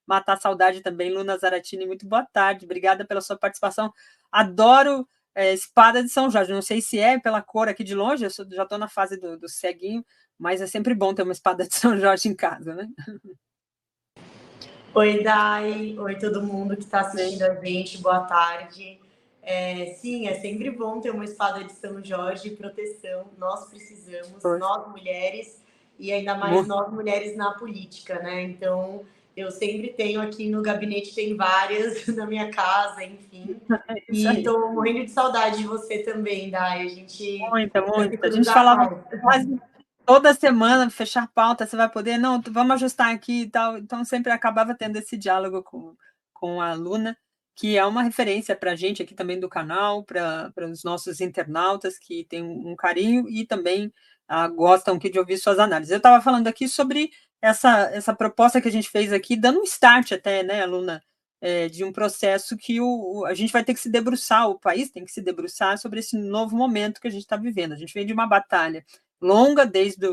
matar a saudade também. Luna Zaratini, muito boa tarde, obrigada pela sua participação. Adoro espada de São Jorge, não sei se é pela cor aqui de longe, já estou na fase do ceguinho, mas é sempre bom ter uma espada de São Jorge em casa, né? Oi, Dai. Oi, todo mundo que está assistindo a gente. Boa tarde. Sim, é sempre bom ter uma espada de São Jorge de proteção. Nós precisamos, nós mulheres, e ainda mais nós mulheres na política, né? Então, eu sempre tenho aqui no gabinete, tem várias na minha casa, enfim. E estou morrendo de saudade de você também, Dai. Muita. A gente falava quase toda semana, fechar pauta, você vai poder? Não, vamos ajustar aqui e tal. Então, sempre acabava tendo esse diálogo com a Luna, que é uma referência para a gente aqui também do canal, para os nossos internautas que têm um carinho e também gostam aqui de ouvir suas análises. Eu estava falando aqui sobre essa proposta que a gente fez aqui, dando um start até, né, Luna, de um processo que a gente vai ter que se debruçar, o país tem que se debruçar sobre esse novo momento que a gente está vivendo. A gente vem de uma batalha longa desde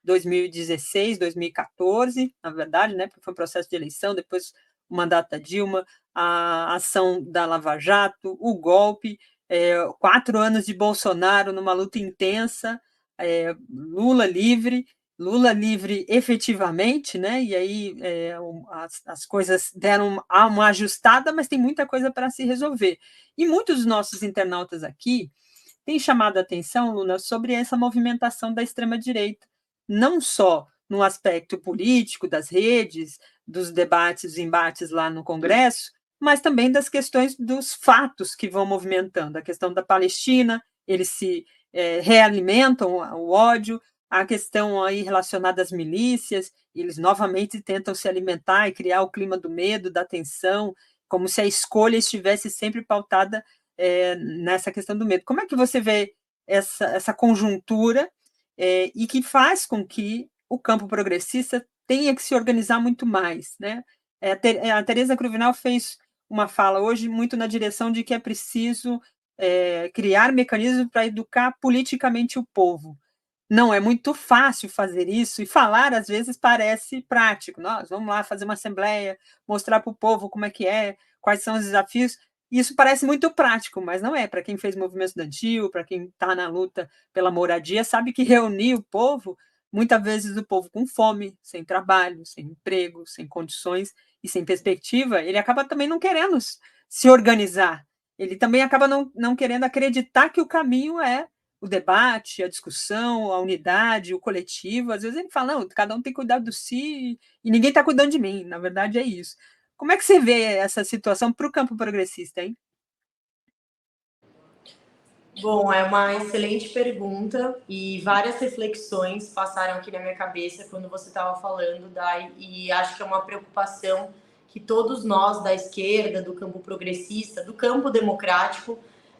2016, 2014, na verdade, né, porque foi um processo de eleição, depois o mandato da Dilma, a ação da Lava Jato, o golpe, 4 anos de Bolsonaro numa luta intensa, Lula livre efetivamente, né? E aí as coisas deram uma ajustada, mas tem muita coisa para se resolver. E muitos dos nossos internautas aqui têm chamado a atenção, Luna, sobre essa movimentação da extrema-direita, não só no aspecto político, das redes, dos debates, dos embates lá no Congresso, mas também das questões dos fatos que vão movimentando. A questão da Palestina, eles se realimentam o ódio, a questão aí relacionada às milícias, eles novamente tentam se alimentar e criar o clima do medo, da tensão, como se a escolha estivesse sempre pautada nessa questão do medo. Como é que você vê essa conjuntura e que faz com que o campo progressista tenha que se organizar muito mais, né? A Tereza Cruvinel fez uma fala hoje muito na direção de que é preciso criar mecanismos para educar politicamente o povo. Não é muito fácil fazer isso, e falar, às vezes, parece prático. Nós vamos lá fazer uma assembleia, mostrar para o povo como é que é, quais são os desafios. Isso parece muito prático, mas não é. Para quem fez movimento estudantil, para quem está na luta pela moradia, sabe que reunir o povo, muitas vezes o povo com fome, sem trabalho, sem emprego, sem condições e sem perspectiva, ele acaba também não querendo se organizar. Ele também acaba não querendo acreditar que o caminho é o debate, a discussão, a unidade, o coletivo. Às vezes ele fala, não, cada um tem que cuidar do si e ninguém está cuidando de mim. Na verdade, é isso. Como é que você vê essa situação para o campo progressista, hein? Bom, é uma excelente pergunta e várias reflexões passaram aqui na minha cabeça quando você estava falando, Dai, e acho que é uma preocupação que todos nós da esquerda, do campo progressista, do campo democrático,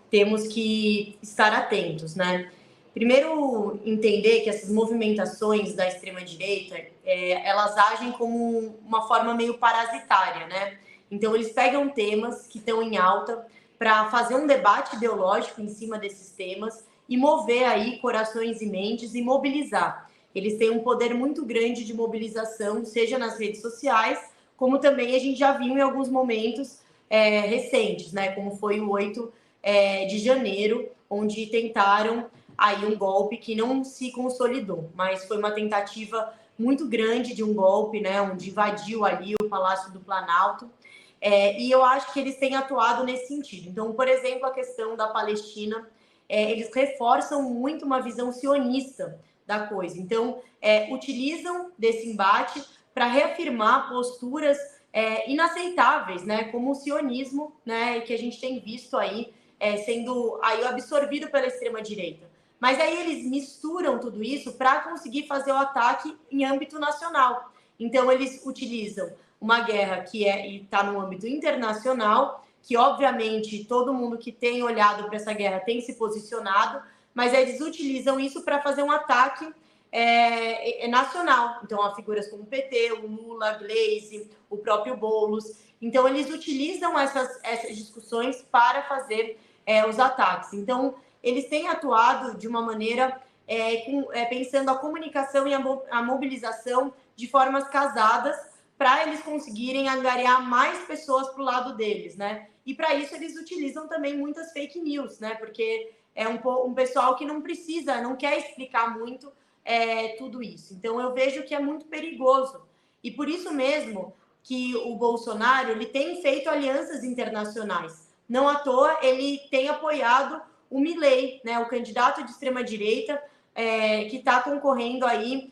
temos que estar atentos, né? Primeiro, entender que essas movimentações da extrema-direita, elas agem como uma forma meio parasitária, né? Então, eles pegam temas que estão em alta para fazer um debate ideológico em cima desses temas e mover aí corações e mentes e mobilizar. Eles têm um poder muito grande de mobilização, seja nas redes sociais, como também a gente já viu em alguns momentos recentes, né? Como foi o 8 de janeiro, onde tentaram aí um golpe que não se consolidou, mas foi uma tentativa muito grande de um golpe, né? Onde invadiu ali o Palácio do Planalto. E eu acho que eles têm atuado nesse sentido. Então, por exemplo, a questão da Palestina, eles reforçam muito uma visão sionista da coisa. Então, utilizam desse embate para reafirmar posturas inaceitáveis, né, como o sionismo, né, que a gente tem visto aí sendo aí absorvido pela extrema-direita. Mas aí eles misturam tudo isso para conseguir fazer o ataque em âmbito nacional. Então, eles utilizam uma guerra que está no âmbito internacional, que obviamente todo mundo que tem olhado para essa guerra tem se posicionado, mas eles utilizam isso para fazer um ataque nacional. Então, há figuras como o PT, o Lula, a Gleisi, o próprio Boulos. Então, eles utilizam essas discussões para fazer os ataques. Então, eles têm atuado de uma maneira pensando a comunicação e a mobilização de formas casadas para eles conseguirem angariar mais pessoas para o lado deles, né? E para isso eles utilizam também muitas fake news, né? Porque é um pessoal que não precisa, não quer explicar muito tudo isso. Então eu vejo que é muito perigoso. E por isso mesmo que o Bolsonaro ele tem feito alianças internacionais. Não à toa ele tem apoiado o Milei, né? O candidato de extrema-direita que está concorrendo aí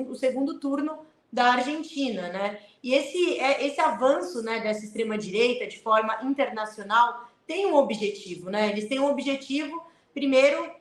o segundo turno da Argentina, né? E esse avanço, né, dessa extrema-direita de forma internacional tem um objetivo, né? Eles têm um objetivo, primeiro,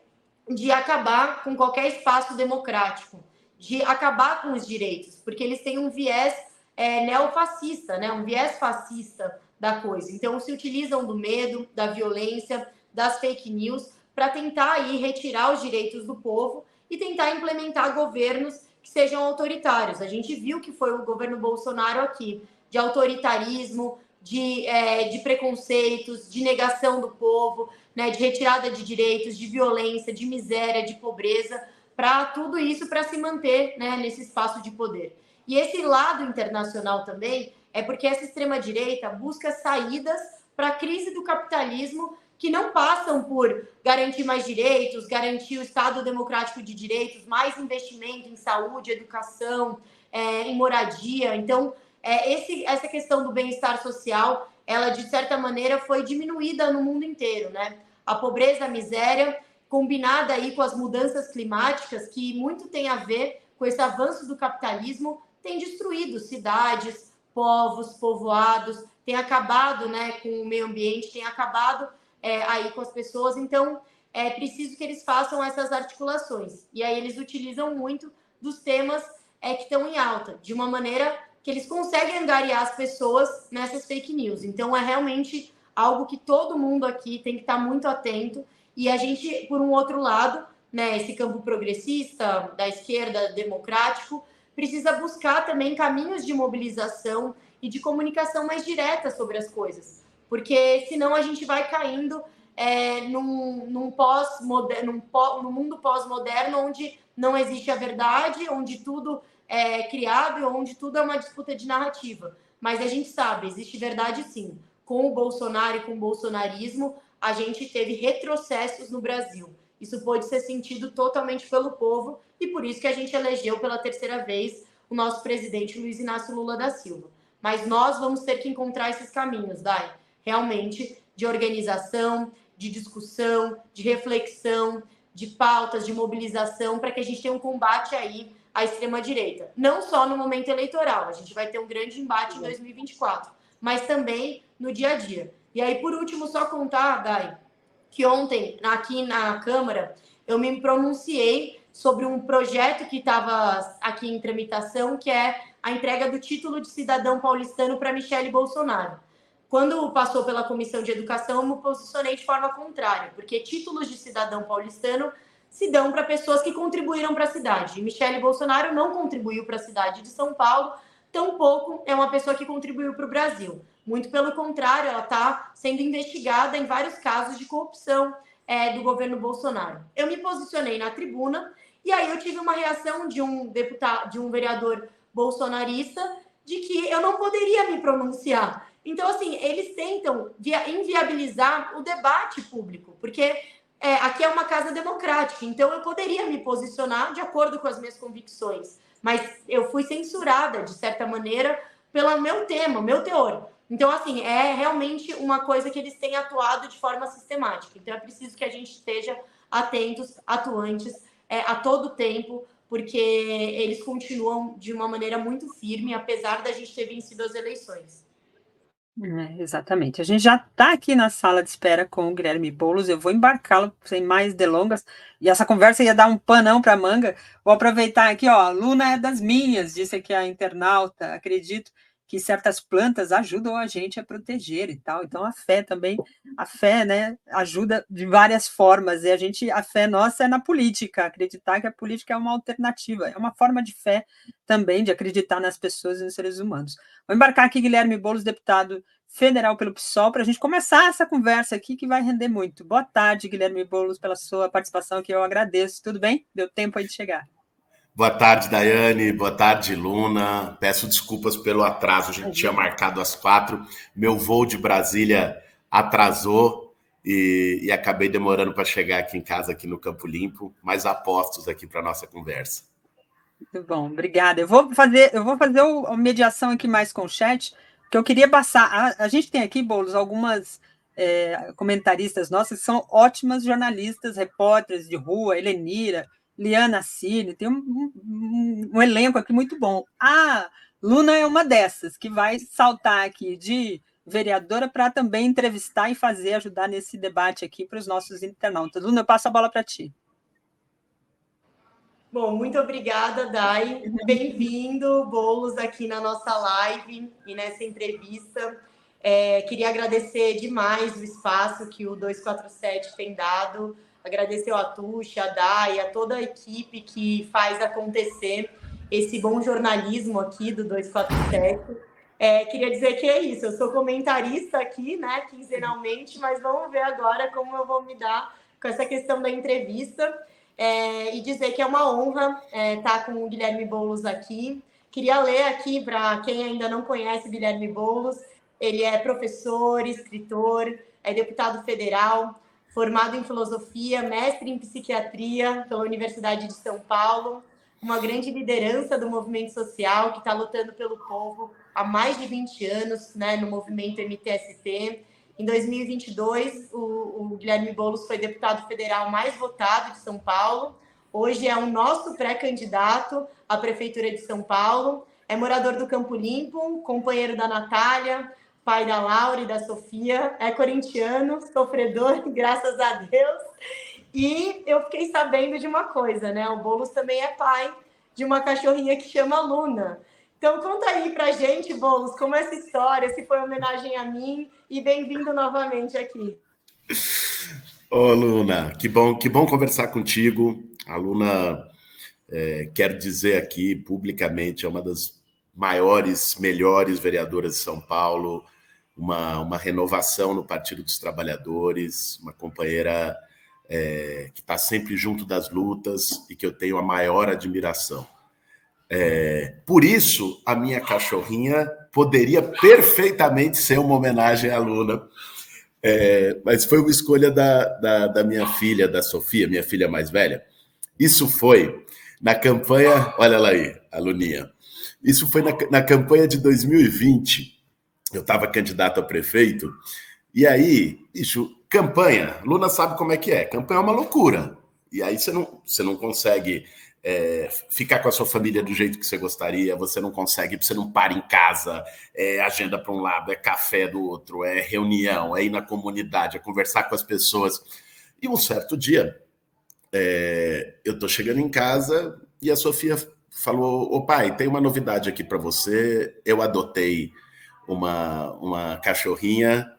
de acabar com qualquer espaço democrático, de acabar com os direitos, porque eles têm um viés neofascista, né? Um viés fascista da coisa. Então, se utilizam do medo, da violência, das fake news para tentar aí retirar os direitos do povo e tentar implementar governos que sejam autoritários. A gente viu que foi o governo Bolsonaro aqui, de autoritarismo, de preconceitos, de negação do povo, né, de retirada de direitos, de violência, de miséria, de pobreza, para tudo isso para se manter, né, nesse espaço de poder. E esse lado internacional também é porque essa extrema-direita busca saídas para a crise do capitalismo que não passam por garantir mais direitos, garantir o Estado democrático de direitos, mais investimento em saúde, educação, em moradia. Então, essa questão do bem-estar social, ela, de certa maneira, foi diminuída no mundo inteiro, né? A pobreza, a miséria, combinada aí com as mudanças climáticas, que muito tem a ver com esse avanço do capitalismo, tem destruído cidades, povos, povoados, tem acabado, né, com o meio ambiente, tem acabado aí com as pessoas. Então, é preciso que eles façam essas articulações. E aí eles utilizam muito dos temas que estão em alta, de uma maneira que eles conseguem angariar as pessoas nessas fake news. Então, é realmente algo que todo mundo aqui tem que estar muito atento. E a gente, por um outro lado, né, esse campo progressista, da esquerda, democrático, precisa buscar também caminhos de mobilização e de comunicação mais direta sobre as coisas. Porque senão a gente vai caindo num mundo pós-moderno onde não existe a verdade, onde tudo é criado e onde tudo é uma disputa de narrativa. Mas a gente sabe, existe verdade sim. Com o Bolsonaro e com o bolsonarismo, a gente teve retrocessos no Brasil. Isso pode ser sentido totalmente pelo povo e por isso que a gente elegeu pela terceira vez o nosso presidente Luiz Inácio Lula da Silva. Mas nós vamos ter que encontrar esses caminhos, Dai, realmente de organização, de discussão, de reflexão, de pautas, de mobilização, para que a gente tenha um combate aí à extrema-direita. Não só no momento eleitoral, a gente vai ter um grande embate em 2024, mas também no dia a dia. E aí, por último, só contar, Dai, que ontem, aqui na Câmara, eu me pronunciei sobre um projeto que estava aqui em tramitação, que é a entrega do título de cidadão paulistano para Michele Bolsonaro. Quando passou pela Comissão de Educação, eu me posicionei de forma contrária, porque títulos de cidadão paulistano se dão para pessoas que contribuíram para a cidade. E Michele Bolsonaro não contribuiu para a cidade de São Paulo, tampouco é uma pessoa que contribuiu para o Brasil. Muito pelo contrário, ela está sendo investigada em vários casos de corrupção do governo Bolsonaro. Eu me posicionei na tribuna e aí eu tive uma reação de um vereador bolsonarista de que eu não poderia me pronunciar. Então, assim, eles tentam inviabilizar o debate público, porque aqui é uma casa democrática, então eu poderia me posicionar de acordo com as minhas convicções, mas eu fui censurada, de certa maneira, pelo meu tema, meu teor. Então, assim, é realmente uma coisa que eles têm atuado de forma sistemática. Então, é preciso que a gente esteja atentos, atuantes, a todo tempo, porque eles continuam de uma maneira muito firme, apesar da gente ter vencido as eleições. Exatamente. A gente já está aqui na sala de espera com o Guilherme Boulos. Eu vou embarcá-lo sem mais delongas. E essa conversa ia dar um panão para a manga. Vou aproveitar aqui, ó. A Luna é das minhas, disse aqui a internauta. Acredito que certas plantas ajudam a gente a proteger e tal. Então a fé também, né, ajuda de várias formas. E a fé nossa é na política. Acreditar que a política é uma alternativa, é uma forma de fé também de acreditar nas pessoas e nos seres humanos. Vou embarcar aqui, Guilherme Boulos, deputado federal pelo PSOL, para a gente começar essa conversa aqui que vai render muito. Boa tarde, Guilherme Boulos, pela sua participação, que eu agradeço. Tudo bem? Deu tempo aí de chegar. Boa tarde, Daiane. Boa tarde, Luna. Peço desculpas pelo atraso. A gente tinha marcado às 4. Meu voo de Brasília atrasou e acabei demorando para chegar aqui em casa, aqui no Campo Limpo, mas apostos aqui para a nossa conversa. Muito bom, obrigada. Eu vou fazer a mediação aqui mais com o chat, porque eu queria passar. A gente tem aqui, Boulos, algumas comentaristas nossas que são ótimas jornalistas, repórteres de rua, Helenira, Liana Cine, tem um elenco aqui muito bom. A Luna é uma dessas, que vai saltar aqui de vereadora para também entrevistar e ajudar nesse debate aqui para os nossos internautas. Luna, eu passo a bola para ti. Bom, muito obrigada, Dai. Bem-vindo, Boulos, aqui na nossa live e nessa entrevista. Queria agradecer demais o espaço que o 247 tem dado. Agradecer ao Atucha, a Dai, a toda a equipe que faz acontecer esse bom jornalismo aqui do 247. Queria dizer que é isso, eu sou comentarista aqui, né, quinzenalmente, mas vamos ver agora como eu vou me dar com essa questão da entrevista. E dizer que é uma honra estar com o Guilherme Boulos aqui. Queria ler aqui para quem ainda não conhece Guilherme Boulos. Ele é professor, escritor, é deputado federal, formado em filosofia, mestre em psiquiatria pela Universidade de São Paulo, uma grande liderança do movimento social que está lutando pelo povo há mais de 20 anos, né, no movimento MTST. Em 2022, o Guilherme Boulos foi deputado federal mais votado de São Paulo. Hoje é o nosso pré-candidato à Prefeitura de São Paulo. É morador do Campo Limpo, companheiro da Natália, pai da Laura e da Sofia. É corintiano, sofredor, graças a Deus. E eu fiquei sabendo de uma coisa, né? O Boulos também é pai de uma cachorrinha que chama Luna. Então, conta aí pra gente, Boulos, como é essa história, se foi homenagem a mim, e bem-vindo novamente aqui. Ô, Luna, que bom conversar contigo. A Luna, quero dizer aqui publicamente, é uma das maiores, melhores vereadoras de São Paulo, uma renovação no Partido dos Trabalhadores, uma companheira que está sempre junto das lutas e que eu tenho a maior admiração. Por isso, a minha cachorrinha poderia perfeitamente ser uma homenagem à Luna, mas foi uma escolha da minha filha, da Sofia, minha filha mais velha. Isso foi na campanha, olha ela aí, a Luninha. Isso foi na campanha de 2020. Eu estava candidato a prefeito, e aí, bicho, campanha, Luna sabe como é que é, campanha é uma loucura. E aí você não consegue ficar com a sua família do jeito que você gostaria, você não consegue, você não para em casa, agenda para um lado, café do outro, reunião, ir na comunidade, conversar com as pessoas. E um certo dia, eu tô chegando em casa e a Sofia falou: ô pai, tem uma novidade aqui para você, eu adotei uma cachorrinha,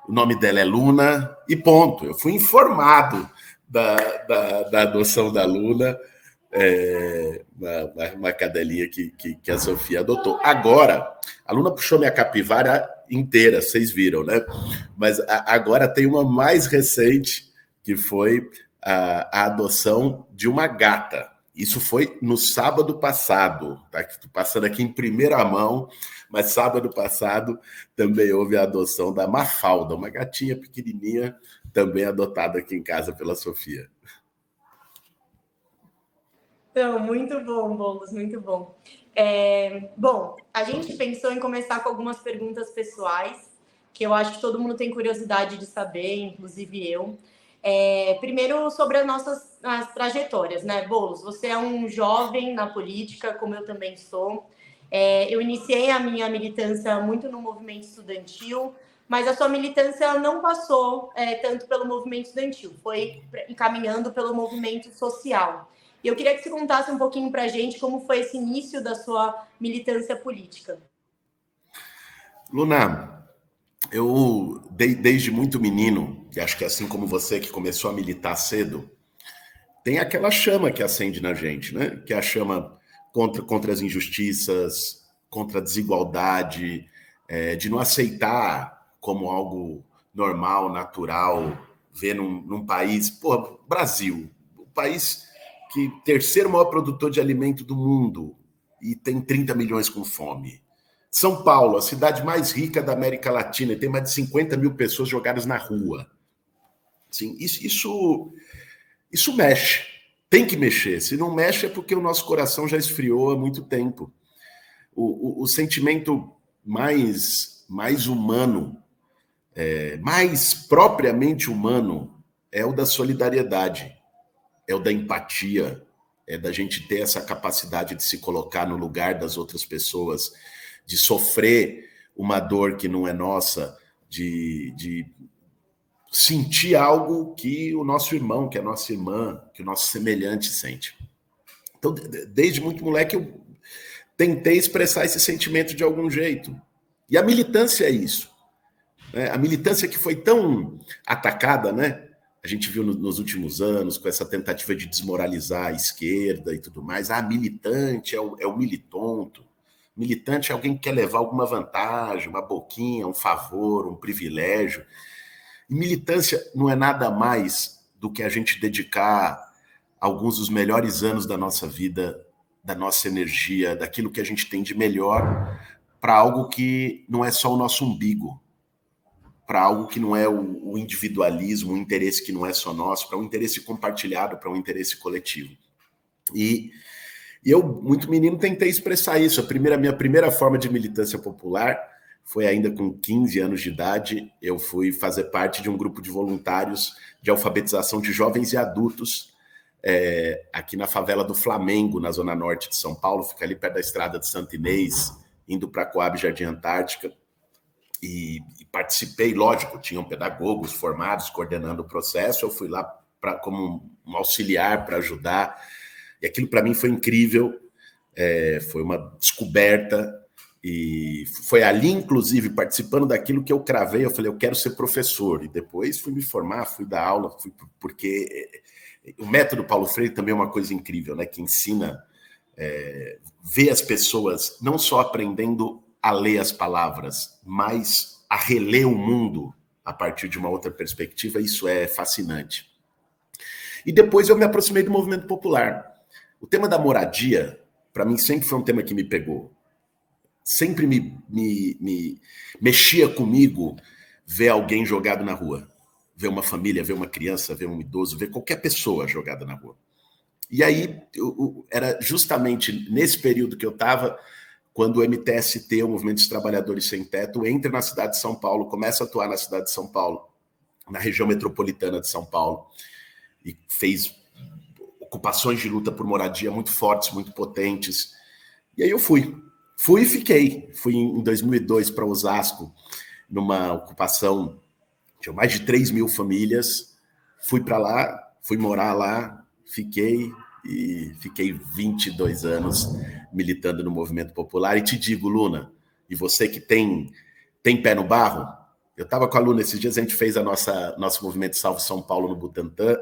o nome dela é Luna, e ponto. Eu fui informado da adoção da Luna, uma cadelinha que a Sofia adotou. Agora, a Luna puxou minha capivara inteira, vocês viram, né? Mas agora tem uma mais recente, que foi a adoção de uma gata. Isso foi no sábado passado, tá? Estou passando aqui em primeira mão, mas sábado passado também houve a adoção da Mafalda, uma gatinha pequenininha, também adotada aqui em casa pela Sofia. Então, muito bom, Boulos, muito bom. Bom, a gente pensou em começar com algumas perguntas pessoais, que eu acho que todo mundo tem curiosidade de saber, inclusive eu. Primeiro, sobre as trajetórias, né, Boulos? Você é um jovem na política, como eu também sou. Eu iniciei a minha militância muito no movimento estudantil, mas a sua militância não passou tanto pelo movimento estudantil, foi encaminhando pelo movimento social. E eu queria que você contasse um pouquinho para a gente como foi esse início da sua militância política. Luna, eu desde muito menino, e acho que assim como você que começou a militar cedo, tem aquela chama que acende na gente, né? Que é a chama contra as injustiças, contra a desigualdade, de não aceitar como algo normal, natural, ver num país, Brasil, o país que terceiro maior produtor de alimento do mundo e tem 30 milhões com fome. São Paulo, a cidade mais rica da América Latina, e tem mais de 50 mil pessoas jogadas na rua. Assim, isso mexe. Tem que mexer. Se não mexe é porque o nosso coração já esfriou há muito tempo. O sentimento mais humano, mais propriamente humano, é o da solidariedade, é o da empatia, é da gente ter essa capacidade de se colocar no lugar das outras pessoas, de sofrer uma dor que não é nossa, de sentir algo que o nosso irmão, que a nossa irmã, que o nosso semelhante sente. Então, desde muito moleque, eu tentei expressar esse sentimento de algum jeito. E a militância é isso. A militância que foi tão atacada, né? A gente viu nos últimos anos, com essa tentativa de desmoralizar a esquerda e tudo mais. Militante é o militonto. Militante é alguém que quer levar alguma vantagem, uma boquinha, um favor, um privilégio. E militância não é nada mais do que a gente dedicar alguns dos melhores anos da nossa vida, da nossa energia, daquilo que a gente tem de melhor, para algo que não é só o nosso umbigo, para algo que não é o individualismo, o interesse que não é só nosso, para um interesse compartilhado, para um interesse coletivo. E eu, muito menino, tentei expressar isso. Minha primeira forma de militância popular foi ainda com 15 anos de idade. Eu fui fazer parte de um grupo de voluntários de alfabetização de jovens e adultos aqui na favela do Flamengo, na zona norte de São Paulo, fica ali perto da estrada de Santo Inês, indo para Coab Jardim Antártica. E participei, lógico, tinham pedagogos formados coordenando o processo. Eu fui lá como um auxiliar para ajudar. E aquilo para mim foi incrível, foi uma descoberta. E foi ali, inclusive, participando daquilo que eu cravei, eu falei, eu quero ser professor. E depois fui me formar, fui dar aula, porque o método Paulo Freire também é uma coisa incrível, né? Que ensina, ver as pessoas não só aprendendo a ler as palavras, mas a reler o mundo a partir de uma outra perspectiva. Isso é fascinante. E depois eu me aproximei do movimento popular. O tema da moradia, para mim, sempre foi um tema que me pegou. Sempre me mexia comigo ver alguém jogado na rua, ver uma família, ver uma criança, ver um idoso, ver qualquer pessoa jogada na rua. E aí, era justamente nesse período que eu estava, quando o MTST, o Movimento dos Trabalhadores Sem Teto, entra na cidade de São Paulo, começa a atuar na cidade de São Paulo, na região metropolitana de São Paulo, e fez ocupações de luta por moradia muito fortes, muito potentes. E aí eu fui e fiquei. Fui em 2002 para Osasco, numa ocupação, tinha mais de 3 mil famílias. Fui para lá, fui morar lá, fiquei 22 anos militando no movimento popular. E te digo, Luna, e você que tem pé no barro, eu estava com a Luna esses dias, a gente fez nosso movimento Salve São Paulo no Butantã,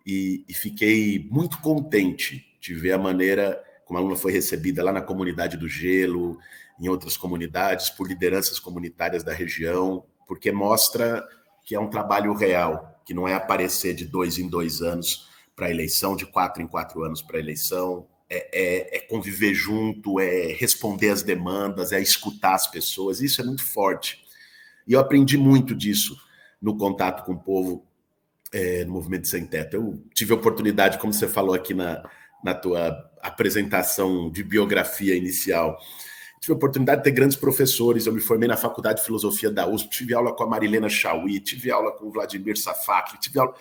e fiquei muito contente de ver a maneira como a Luna foi recebida lá na comunidade do Gelo, em outras comunidades, por lideranças comunitárias da região, porque mostra que é um trabalho real, que não é aparecer de 2 em 2 anos para a eleição, de 4 em 4 anos para a eleição, é conviver junto, é responder às demandas, é escutar as pessoas. Isso é muito forte. E eu aprendi muito disso no contato com o povo, no Movimento Sem Teto. Eu tive a oportunidade, como você falou aqui na tua apresentação de biografia inicial, tive a oportunidade de ter grandes professores. Eu me formei na Faculdade de Filosofia da USP, tive aula com a Marilena Chauí, tive aula com o Vladimir Safakli, tive aula...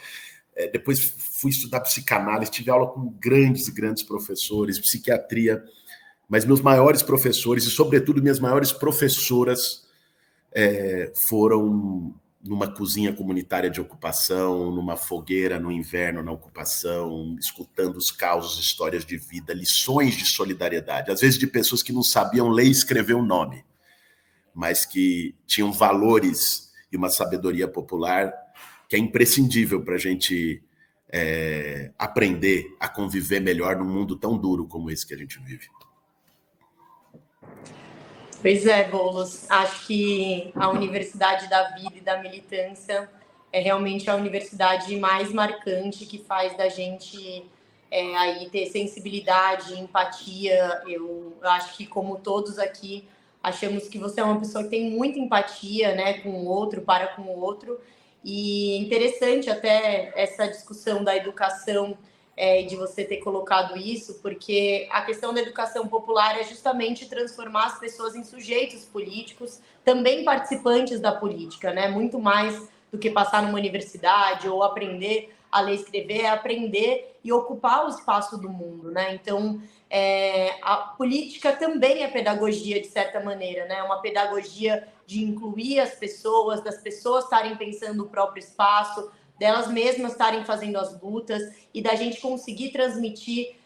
depois fui estudar psicanálise, tive aula com grandes professores, psiquiatria, mas meus maiores professores, e sobretudo minhas maiores professoras, foram numa cozinha comunitária de ocupação, numa fogueira no inverno na ocupação, escutando os causos, histórias de vida, lições de solidariedade, às vezes de pessoas que não sabiam ler e escrever o nome, mas que tinham valores e uma sabedoria popular que é imprescindível para a gente aprender a conviver melhor num mundo tão duro como esse que a gente vive. Pois é, Boulos. Acho que a Universidade da Vida e da Militância é realmente a universidade mais marcante, que faz da gente aí ter sensibilidade, empatia. Eu acho que, como todos aqui, achamos que você é uma pessoa que tem muita empatia, né, com o outro, para com o outro. E interessante até essa discussão da educação, de você ter colocado isso, porque a questão da educação popular é justamente transformar as pessoas em sujeitos políticos, também participantes da política, né? Muito mais do que passar numa universidade ou aprender a ler e escrever, é aprender e ocupar o espaço do mundo, né? Então, a política também é pedagogia, de certa maneira, né? Uma pedagogia de incluir as pessoas, das pessoas estarem pensando o próprio espaço, delas mesmas estarem fazendo as lutas e da gente conseguir transmitir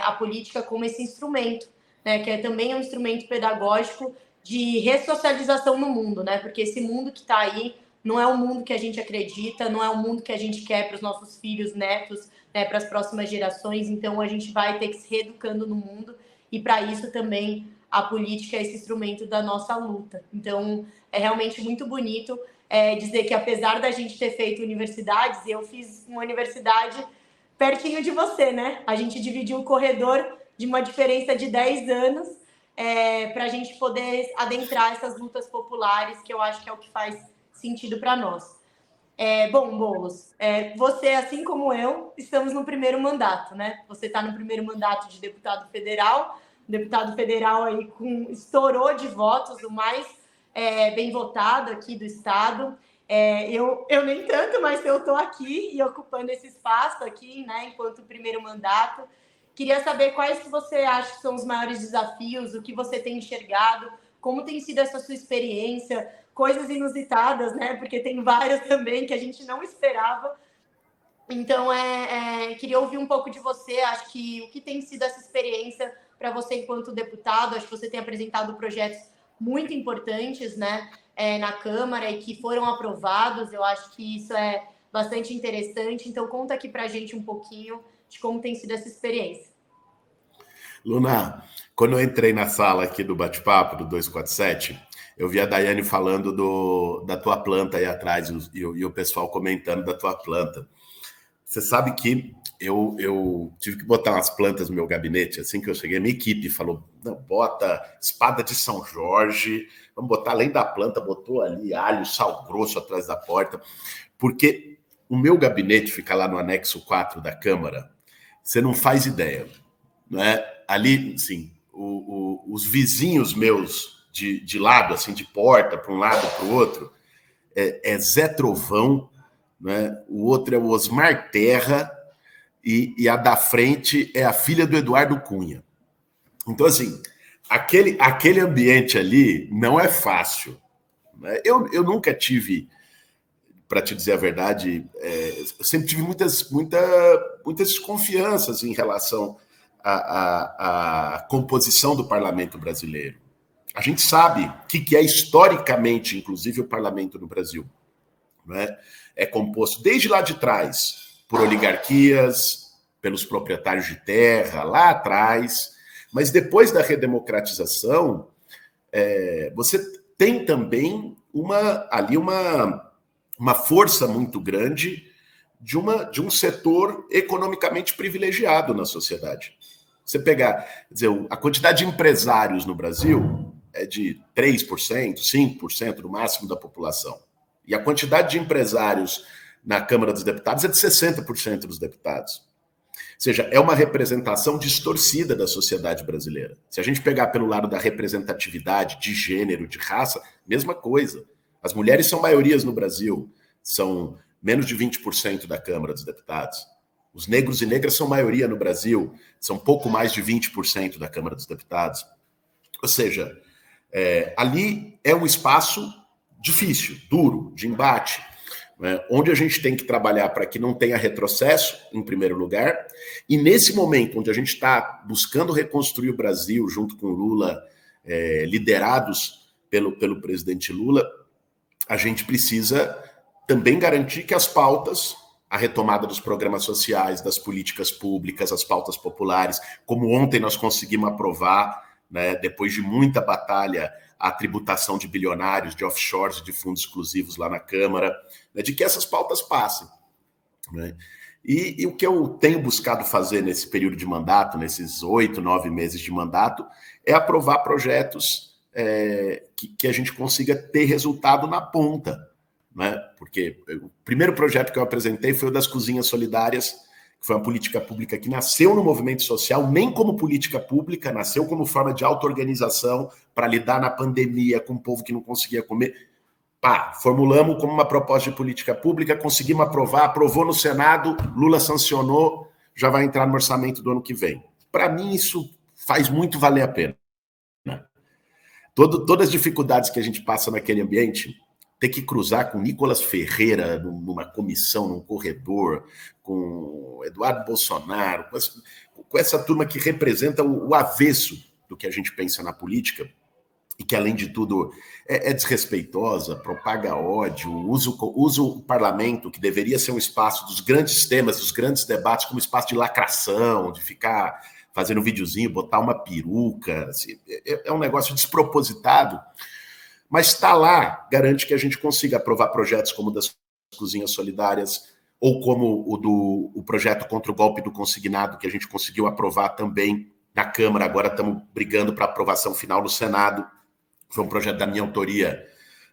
a política como esse instrumento, né? Que também é um instrumento pedagógico de ressocialização no mundo, né? Porque esse mundo que está aí não é o mundo que a gente acredita, não é o mundo que a gente quer para os nossos filhos, netos, né, para as próximas gerações. Então, a gente vai ter que se reeducando no mundo e, para isso, também a política é esse instrumento da nossa luta. Então, é realmente muito bonito dizer que, apesar da gente ter feito universidades, eu fiz uma universidade pertinho de você, né? A gente dividiu o corredor de uma diferença de 10 anos para a gente poder adentrar essas lutas populares, que eu acho que é o que faz sentido para nós. Bom, Boulos, você, assim como eu, estamos no primeiro mandato, né? Você está no primeiro mandato de deputado federal aí estourou de votos, o mais bem votado aqui do estado. Eu nem tanto, mas eu estou aqui e ocupando esse espaço aqui, né, enquanto primeiro mandato. Queria saber quais que você acha que são os maiores desafios, o que você tem enxergado, como tem sido essa sua experiência, coisas inusitadas, né? Porque tem várias também que a gente não esperava. Então, queria ouvir um pouco de você. Acho que o que tem sido essa experiência para você enquanto deputado? Acho que você tem apresentado projetos muito importantes, né, na Câmara e que foram aprovados. Eu acho que isso é bastante interessante. Então, conta aqui para a gente um pouquinho de como tem sido essa experiência. Luna, quando eu entrei na sala aqui do bate-papo, do 247, eu vi a Daiane falando da tua planta aí atrás e o pessoal comentando da tua planta. Você sabe que eu tive que botar umas plantas no meu gabinete, assim que eu cheguei, minha equipe falou, não, bota espada de São Jorge, vamos botar além da planta, botou ali alho, sal grosso atrás da porta, porque o meu gabinete fica lá no anexo 4 da Câmara, você não faz ideia, né? Ali, sim, os vizinhos meus de lado, assim, de porta, para um lado, para o outro, é Zé Trovão, né? O outro é o Osmar Terra, e a da frente é a filha do Eduardo Cunha. Então, assim, aquele ambiente ali não é fácil, né? Eu nunca tive, para te dizer a verdade, eu sempre tive muitas desconfianças em relação à composição do parlamento brasileiro. A gente sabe o que é historicamente, inclusive, o parlamento no Brasil, né? É composto desde lá de trás por oligarquias, pelos proprietários de terra, lá atrás, mas depois da redemocratização, você tem também uma força muito grande de um setor economicamente privilegiado na sociedade. Você pegar, quer dizer, a quantidade de empresários no Brasil é de 3%, 5% no máximo da população. E a quantidade de empresários na Câmara dos Deputados é de 60% dos deputados. Ou seja, é uma representação distorcida da sociedade brasileira. Se a gente pegar pelo lado da representatividade, de gênero, de raça, mesma coisa. As mulheres são maiorias no Brasil, são menos de 20% da Câmara dos Deputados. Os negros e negras são maioria no Brasil, são pouco mais de 20% da Câmara dos Deputados. Ou seja, ali é um espaço difícil, duro, de embate, né, onde a gente tem que trabalhar para que não tenha retrocesso, em primeiro lugar, e nesse momento onde a gente está buscando reconstruir o Brasil junto com o Lula, liderados pelo presidente Lula, a gente precisa também garantir que as pautas, a retomada dos programas sociais, das políticas públicas, as pautas populares, como ontem nós conseguimos aprovar, né, depois de muita batalha, a tributação de bilionários, de offshores, de fundos exclusivos lá na Câmara, né, de que essas pautas passem, né? E o que eu tenho buscado fazer nesse período de mandato, nesses 8, 9 meses de mandato, é aprovar projetos que a gente consiga ter resultado na ponta, né? Porque o primeiro projeto que eu apresentei foi o das cozinhas solidárias, que foi uma política pública que nasceu no movimento social, nem como política pública, nasceu como forma de auto-organização para lidar na pandemia com o povo que não conseguia comer. Formulamos como uma proposta de política pública, conseguimos aprovar, aprovou no Senado, Lula sancionou, já vai entrar no orçamento do ano que vem. Para mim, isso faz muito valer a pena. Todas as dificuldades que a gente passa naquele ambiente, ter que cruzar com Nicolas Ferreira numa comissão, num corredor, com Eduardo Bolsonaro, com essa turma que representa o avesso do que a gente pensa na política, e que, além de tudo, é desrespeitosa, propaga ódio, usa o parlamento, que deveria ser um espaço dos grandes temas, dos grandes debates, como espaço de lacração, de ficar fazendo um videozinho, botar uma peruca. Assim, é um negócio despropositado, mas está lá, garante que a gente consiga aprovar projetos como o das cozinhas solidárias, ou como o projeto contra o golpe do consignado, que a gente conseguiu aprovar também na Câmara, agora estamos brigando para aprovação final no Senado. Foi um projeto da minha autoria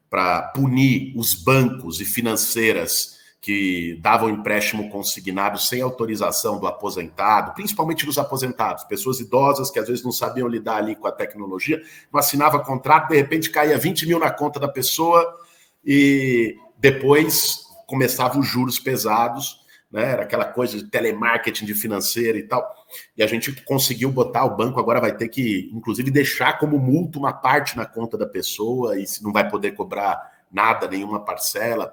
para punir os bancos e financeiras que davam empréstimo consignado sem autorização do aposentado, principalmente dos aposentados, pessoas idosas que às vezes não sabiam lidar ali com a tecnologia, não assinava contrato, de repente caía 20 mil na conta da pessoa e depois começavam os juros pesados, né? Era aquela coisa de telemarketing de financeira e tal, e a gente conseguiu botar, o banco agora vai ter que, inclusive, deixar como multa uma parte na conta da pessoa e não vai poder cobrar nada, nenhuma parcela.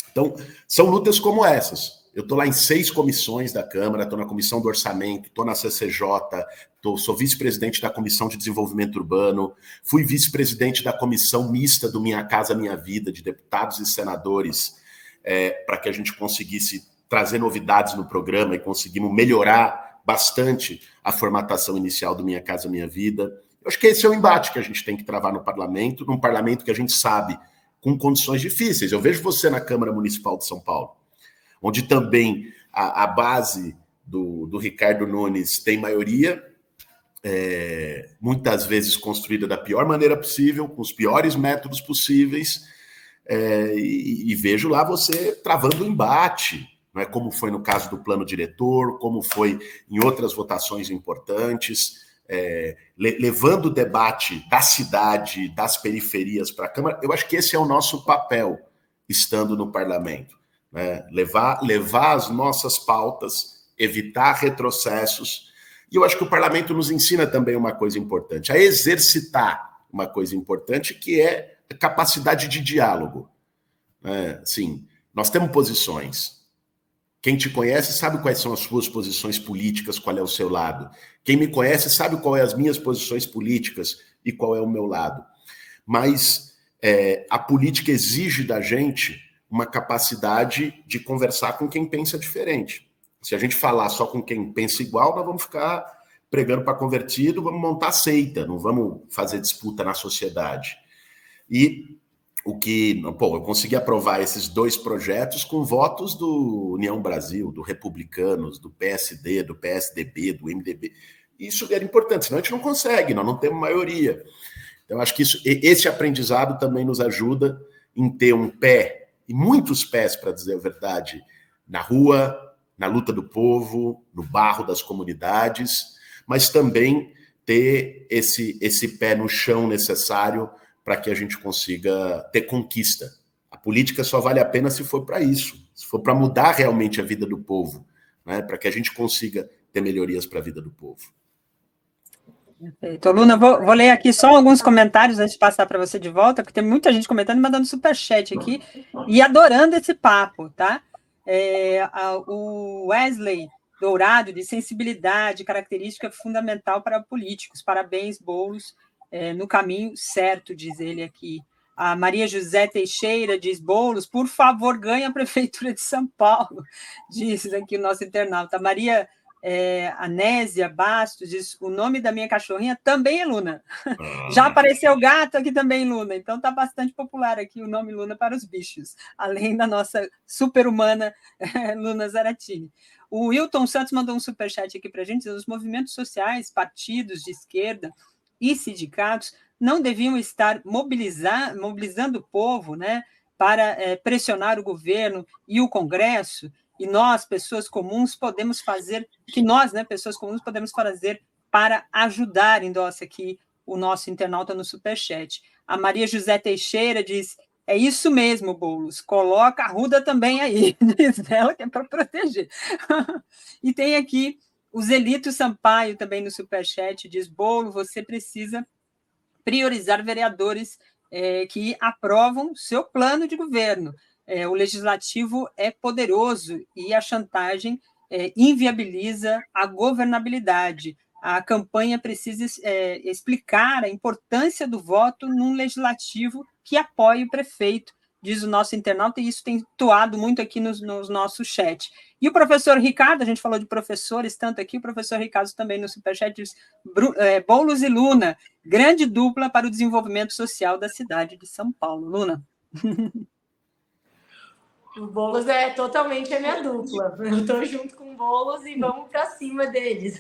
Então, são lutas como essas. Eu estou lá em 6 comissões da Câmara, estou na Comissão do Orçamento, estou na CCJ, sou vice-presidente da Comissão de Desenvolvimento Urbano, fui vice-presidente da Comissão Mista do Minha Casa Minha Vida, de deputados e senadores, para que a gente conseguisse trazer novidades no programa e conseguimos melhorar bastante a formatação inicial do Minha Casa Minha Vida. Eu acho que esse é o embate que a gente tem que travar no parlamento, num parlamento que a gente sabe com condições difíceis. Eu vejo você na Câmara Municipal de São Paulo, onde também a base do Ricardo Nunes tem maioria, muitas vezes construída da pior maneira possível, com os piores métodos possíveis, e vejo lá você travando o embate, não é? Como foi no caso do plano diretor, como foi em outras votações importantes, levando o debate da cidade, das periferias para a Câmara. Eu acho que esse é o nosso papel, estando no parlamento, né? Levar as nossas pautas, evitar retrocessos, e eu acho que o parlamento nos ensina também uma coisa importante, a exercitar uma coisa importante, que é a capacidade de diálogo. Sim, nós temos posições. Quem te conhece sabe quais são as suas posições políticas, qual é o seu lado. Quem me conhece sabe qual é as minhas posições políticas e qual é o meu lado. Mas a política exige da gente uma capacidade de conversar com quem pensa diferente. Se a gente falar só com quem pensa igual, nós vamos ficar pregando para convertido, vamos montar seita, não vamos fazer disputa na sociedade. E eu consegui aprovar esses 2 projetos com votos do União Brasil, do Republicanos, do PSD, do PSDB, do MDB. Isso era importante, senão a gente não consegue, nós não temos maioria. Então, acho que esse aprendizado também nos ajuda em ter um pé, e muitos pés, para dizer a verdade, na rua, na luta do povo, no barro das comunidades, mas também ter esse pé no chão necessário para que a gente consiga ter conquista. A política só vale a pena se for para isso, se for para mudar realmente a vida do povo, né? Para que a gente consiga ter melhorias para a vida do povo. Perfeito. Luna, vou ler aqui só alguns comentários antes de passar para você de volta, porque tem muita gente comentando e mandando superchat aqui, e adorando esse papo, tá? O Wesley Dourado, de sensibilidade, característica fundamental para políticos. Parabéns, Boulos, no caminho certo, diz ele aqui. A Maria José Teixeira diz: Boulos, por favor, ganhe a Prefeitura de São Paulo, diz aqui o nosso internauta. A Maria Anésia Bastos diz, o nome da minha cachorrinha também é Luna. Já apareceu gato aqui também, Luna. Então está bastante popular aqui o nome Luna para os bichos, além da nossa super-humana Luna Zaratini. O Wilton Santos mandou um superchat aqui para a gente. Os movimentos sociais, partidos de esquerda e sindicatos não deviam estar mobilizando o povo, né, para pressionar o governo e o Congresso, e nós, pessoas comuns, podemos fazer, que nós, né, pessoas comuns, podemos fazer para ajudar, endossa aqui o nosso internauta no superchat. A Maria José Teixeira diz, é isso mesmo, Boulos, coloca a Arruda também aí, diz ela que é para proteger. E tem aqui o Zelito Sampaio também no superchat, diz, Boulos, você precisa priorizar vereadores que aprovam seu plano de governo. O legislativo é poderoso e a chantagem inviabiliza a governabilidade. A campanha precisa explicar a importância do voto num legislativo que apoie o prefeito, diz o nosso internauta, e isso tem toado muito aqui no nosso chat. E o professor Ricardo, a gente falou de professores, tanto aqui, o professor Ricardo também no superchat diz, Boulos e Luna, grande dupla para o desenvolvimento social da cidade de São Paulo. Luna. O Boulos é totalmente a minha dupla. Eu estou junto com o Boulos e vamos para cima deles.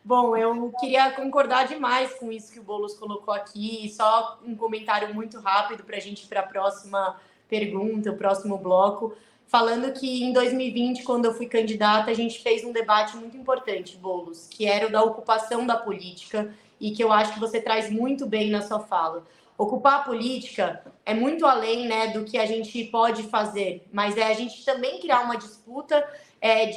Bom, eu queria concordar demais com isso que o Boulos colocou aqui. Só um comentário muito rápido para a gente ir para a próxima pergunta, o próximo bloco. Falando que em 2020, quando eu fui candidata, a gente fez um debate muito importante, Boulos, que era o da ocupação da política e que eu acho que você traz muito bem na sua fala. Ocupar a política é muito além, né, do que a gente pode fazer, mas é a gente também criar uma disputa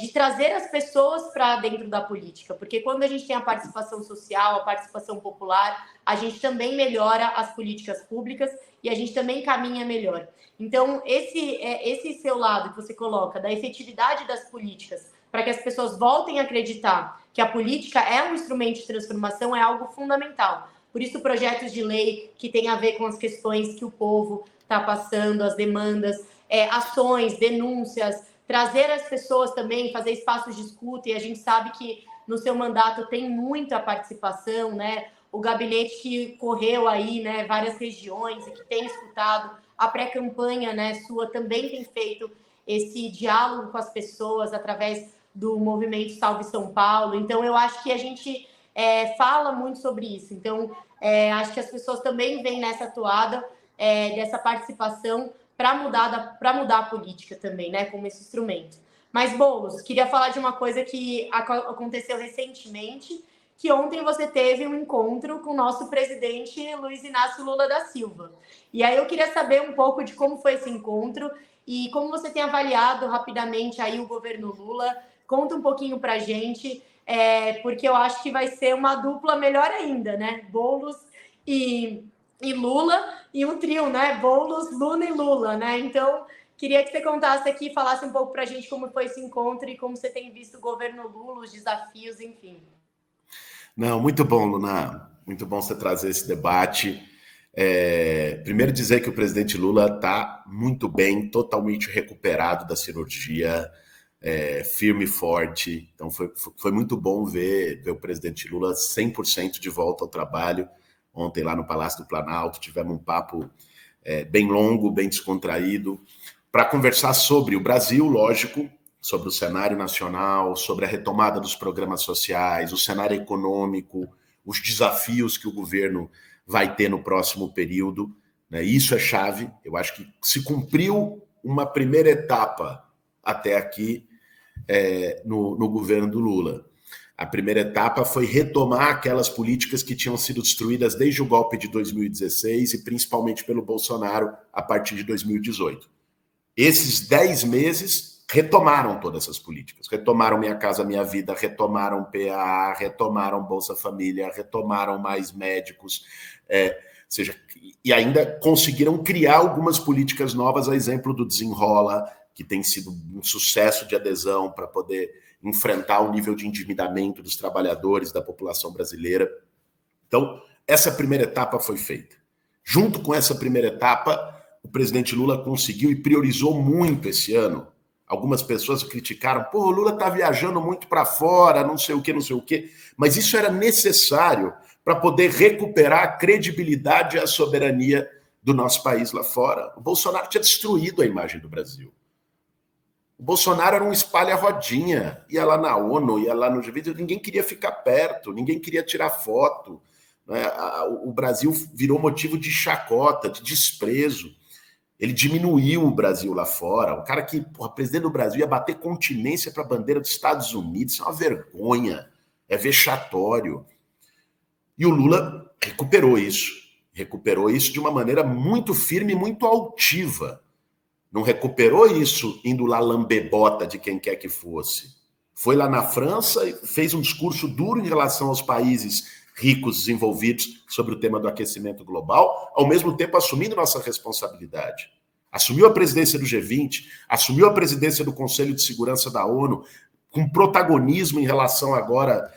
de trazer as pessoas para dentro da política, porque quando a gente tem a participação social, a participação popular, a gente também melhora as políticas públicas e a gente também caminha melhor. Então, esse seu lado que você coloca, da efetividade das políticas, para que as pessoas voltem a acreditar que a política é um instrumento de transformação, é algo fundamental. Por isso, projetos de lei que têm a ver com as questões que o povo está passando, as demandas, ações, denúncias, trazer as pessoas também, fazer espaços de escuta, e a gente sabe que no seu mandato tem muita participação, né? O gabinete que correu aí, né, várias regiões e que tem escutado, a pré-campanha, né, sua também tem feito esse diálogo com as pessoas através do movimento Salve São Paulo. Então, eu acho que a gente fala muito sobre isso. Então, acho que as pessoas também vêm nessa toada dessa participação para mudar a política também, né, como esse instrumento. Mas, Boulos, queria falar de uma coisa que aconteceu recentemente, que ontem você teve um encontro com o nosso presidente Luiz Inácio Lula da Silva. E aí eu queria saber um pouco de como foi esse encontro e como você tem avaliado rapidamente aí o governo Lula. Conta um pouquinho para a gente, porque eu acho que vai ser uma dupla melhor ainda, né? Boulos e Lula, e um trio, né? Boulos, Luna e Lula, né? Então, queria que você contasse aqui, falasse um pouco para a gente como foi esse encontro e como você tem visto o governo Lula, os desafios, enfim. Não, muito bom, Luna. Muito bom você trazer esse debate. Primeiro dizer que o presidente Lula está muito bem, totalmente recuperado da cirurgia, firme e forte. Então foi muito bom ver o presidente Lula 100% de volta ao trabalho. Ontem lá no Palácio do Planalto tivemos um papo bem longo, bem descontraído, para conversar sobre o Brasil, lógico, sobre o cenário nacional, sobre a retomada dos programas sociais, o cenário econômico, os desafios que o governo vai ter no próximo período, né? Isso é chave. Eu acho que se cumpriu uma primeira etapa até aqui no governo do Lula. A primeira etapa foi retomar aquelas políticas que tinham sido destruídas desde o golpe de 2016 e principalmente pelo Bolsonaro a partir de 2018. Esses 10 meses retomaram todas essas políticas, retomaram Minha Casa Minha Vida, retomaram PA, retomaram Bolsa Família, retomaram mais médicos, e ainda conseguiram criar algumas políticas novas, a exemplo do Desenrola, que tem sido um sucesso de adesão para poder enfrentar o nível de endividamento dos trabalhadores, da população brasileira. Então, essa primeira etapa foi feita. Junto com essa primeira etapa, o presidente Lula conseguiu e priorizou muito esse ano Algumas pessoas criticaram, pô, o Lula está viajando muito para fora, não sei o quê, não sei o quê. Mas isso era necessário para poder recuperar a credibilidade e a soberania do nosso país lá fora. O Bolsonaro tinha destruído a imagem do Brasil. O Bolsonaro era um espalha-rodinha, ia lá na ONU, ia lá no G20, ninguém queria ficar perto, ninguém queria tirar foto. Né? O Brasil virou motivo de chacota, de desprezo. Ele diminuiu o Brasil lá fora. O cara que, presidente do Brasil, ia bater continência para a bandeira dos Estados Unidos. Isso é uma vergonha, é vexatório. E o Lula recuperou isso de uma maneira muito firme e muito altiva. Não recuperou isso indo lá lamber bota de quem quer que fosse. Foi lá na França e fez um discurso duro em relação aos países ricos, desenvolvidos, sobre o tema do aquecimento global, ao mesmo tempo assumindo nossa responsabilidade. Assumiu a presidência do G20, assumiu a presidência do Conselho de Segurança da ONU, com protagonismo em relação agora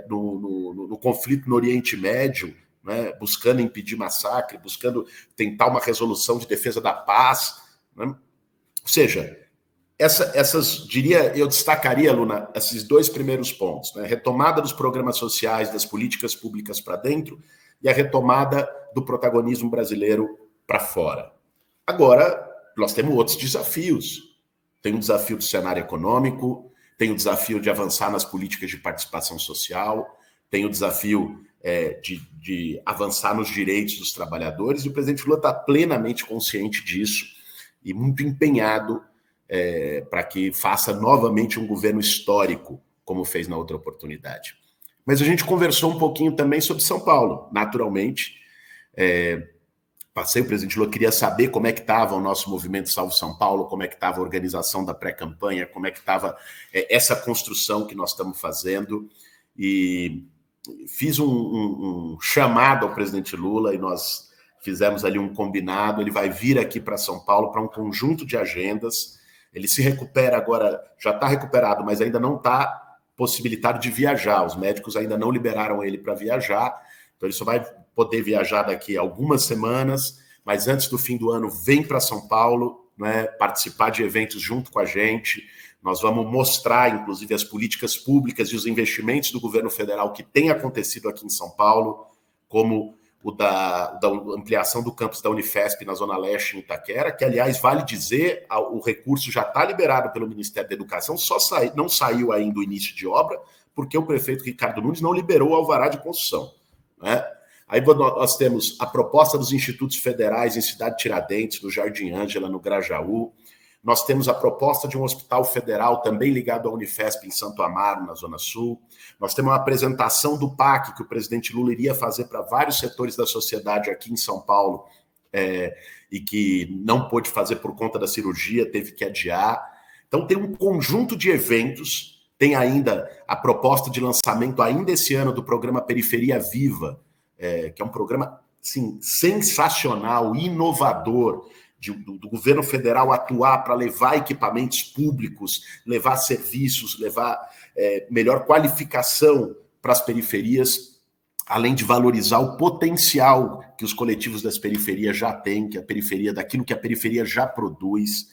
no conflito no Oriente Médio, né, buscando impedir massacre, buscando tentar uma resolução de defesa da paz. Né? Ou seja, eu destacaria, Luna, esses dois primeiros pontos, né? Retomada dos programas sociais, das políticas públicas para dentro e a retomada do protagonismo brasileiro para fora. Agora, nós temos outros desafios. Tem o desafio do cenário econômico, tem o desafio de avançar nas políticas de participação social, tem o desafio de avançar nos direitos dos trabalhadores, e o presidente Lula está plenamente consciente disso e muito empenhado para que faça novamente um governo histórico, como fez na outra oportunidade. Mas a gente conversou um pouquinho também sobre São Paulo, naturalmente. O presidente Lula queria saber como é que estava o nosso movimento Salve São Paulo, como é que estava a organização da pré-campanha, como é que estava essa construção que nós estamos fazendo. E fiz um chamado ao presidente Lula e nós fizemos ali um combinado. Ele vai vir aqui para São Paulo para um conjunto de agendas. Ele se recupera agora, já está recuperado, mas ainda não está possibilitado de viajar. Os médicos ainda não liberaram ele para viajar, então ele só vai poder viajar daqui a algumas semanas, mas antes do fim do ano vem para São Paulo, né, participar de eventos junto com a gente. Nós vamos mostrar, inclusive, as políticas públicas e os investimentos do governo federal que tem acontecido aqui em São Paulo, como o da ampliação do campus da Unifesp na Zona Leste, em Itaquera, que, aliás, vale dizer, o recurso já está liberado pelo Ministério da Educação, não saiu ainda o início de obra, porque o prefeito Ricardo Nunes não liberou o alvará de construção. Né? Aí nós temos a proposta dos institutos federais em Cidade Tiradentes, no Jardim Ângela, no Grajaú. Nós temos a proposta de um hospital federal também ligado à Unifesp em Santo Amaro, na Zona Sul. Nós temos uma apresentação do PAC que o presidente Lula iria fazer para vários setores da sociedade aqui em São Paulo e que não pôde fazer por conta da cirurgia, teve que adiar. Então tem um conjunto de eventos, tem ainda a proposta de lançamento ainda esse ano do programa Periferia Viva, que é um programa assim, sensacional, inovador, do governo federal atuar para levar equipamentos públicos, levar serviços, levar melhor qualificação para as periferias, além de valorizar o potencial que os coletivos das periferias já têm, que a periferia, daquilo que a periferia já produz,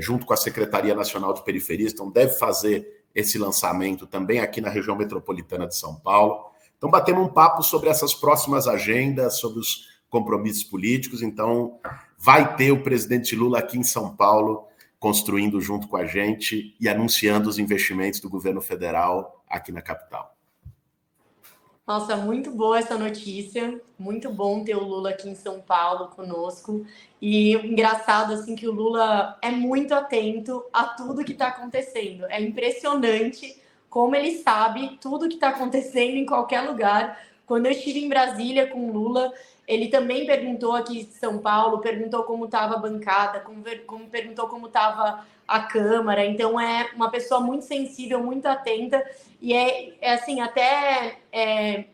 junto com a Secretaria Nacional de Periferias. Então deve fazer esse lançamento também aqui na região metropolitana de São Paulo. Então batemos um papo sobre essas próximas agendas, sobre os compromissos políticos. Então vai ter o presidente Lula aqui em São Paulo, construindo junto com a gente e anunciando os investimentos do governo federal aqui na capital. Nossa, muito boa essa notícia, muito bom ter o Lula aqui em São Paulo conosco. E engraçado assim que o Lula é muito atento a tudo que está acontecendo. É impressionante como ele sabe tudo que está acontecendo em qualquer lugar. Quando eu estive em Brasília com o Lula, ele também perguntou aqui em São Paulo, perguntou como estava a bancada, perguntou como estava a Câmara. Então é uma pessoa muito sensível, muito atenta e é assim, até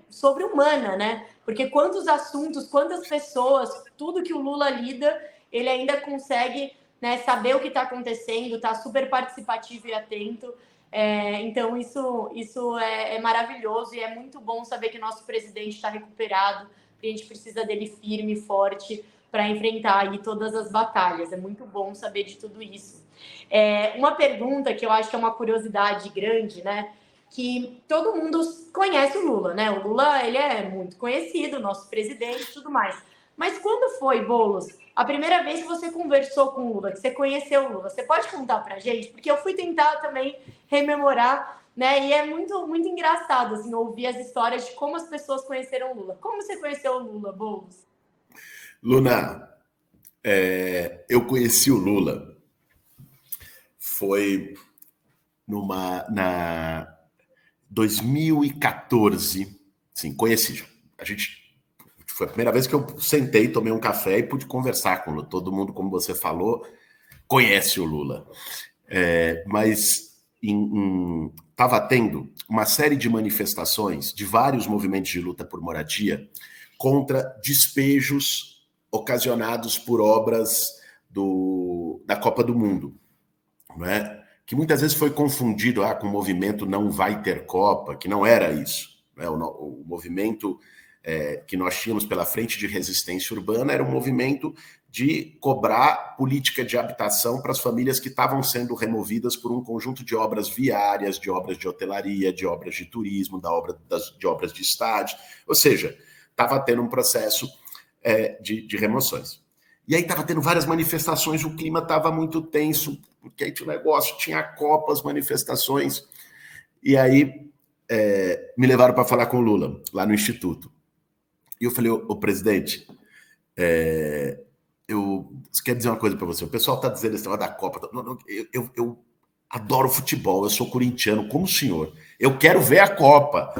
sobre-humana, né? Porque quantos assuntos, quantas pessoas, tudo que o Lula lida, ele ainda consegue, né, saber o que está acontecendo, está super participativo e atento. Então isso é maravilhoso e é muito bom saber que nosso presidente está recuperado. A gente precisa dele firme, forte, para enfrentar aí todas as batalhas. É muito bom saber de tudo isso. Uma pergunta que eu acho que é uma curiosidade grande, né? Que todo mundo conhece o Lula, né? O Lula, ele é muito conhecido, nosso presidente e tudo mais. Mas quando foi, Boulos, a primeira vez que você conversou com o Lula, que você conheceu o Lula? Você pode contar pra gente? Porque eu fui tentar também rememorar, né? E é muito, muito engraçado, assim, ouvir as histórias de como as pessoas conheceram o Lula. Como você conheceu o Lula, Boulos? Luna, eu conheci o Lula, foi na 2014, sim, conheci. Foi a primeira vez que eu sentei, tomei um café e pude conversar com o Lula. Todo mundo, como você falou, conhece o Lula. Mas estava tendo uma série de manifestações de vários movimentos de luta por moradia contra despejos ocasionados por obras da Copa do Mundo, não é? Que muitas vezes foi confundido com o movimento Não Vai Ter Copa, que não era isso, né? O movimento que nós tínhamos pela Frente de Resistência Urbana era um movimento de cobrar política de habitação para as famílias que estavam sendo removidas por um conjunto de obras viárias, de obras de hotelaria, de obras de turismo, de obras de estádio. Ou seja, estava tendo um processo de remoções. E aí estava tendo várias manifestações, o clima estava muito tenso, porque aí tinha um negócio, tinha a Copa, as manifestações. E aí me levaram para falar com o Lula, lá no Instituto. E eu falei, ô presidente, eu quero dizer uma coisa para você. O pessoal está dizendo esse negócio da Copa. Eu adoro futebol, eu sou corintiano como o senhor. Eu quero ver a Copa.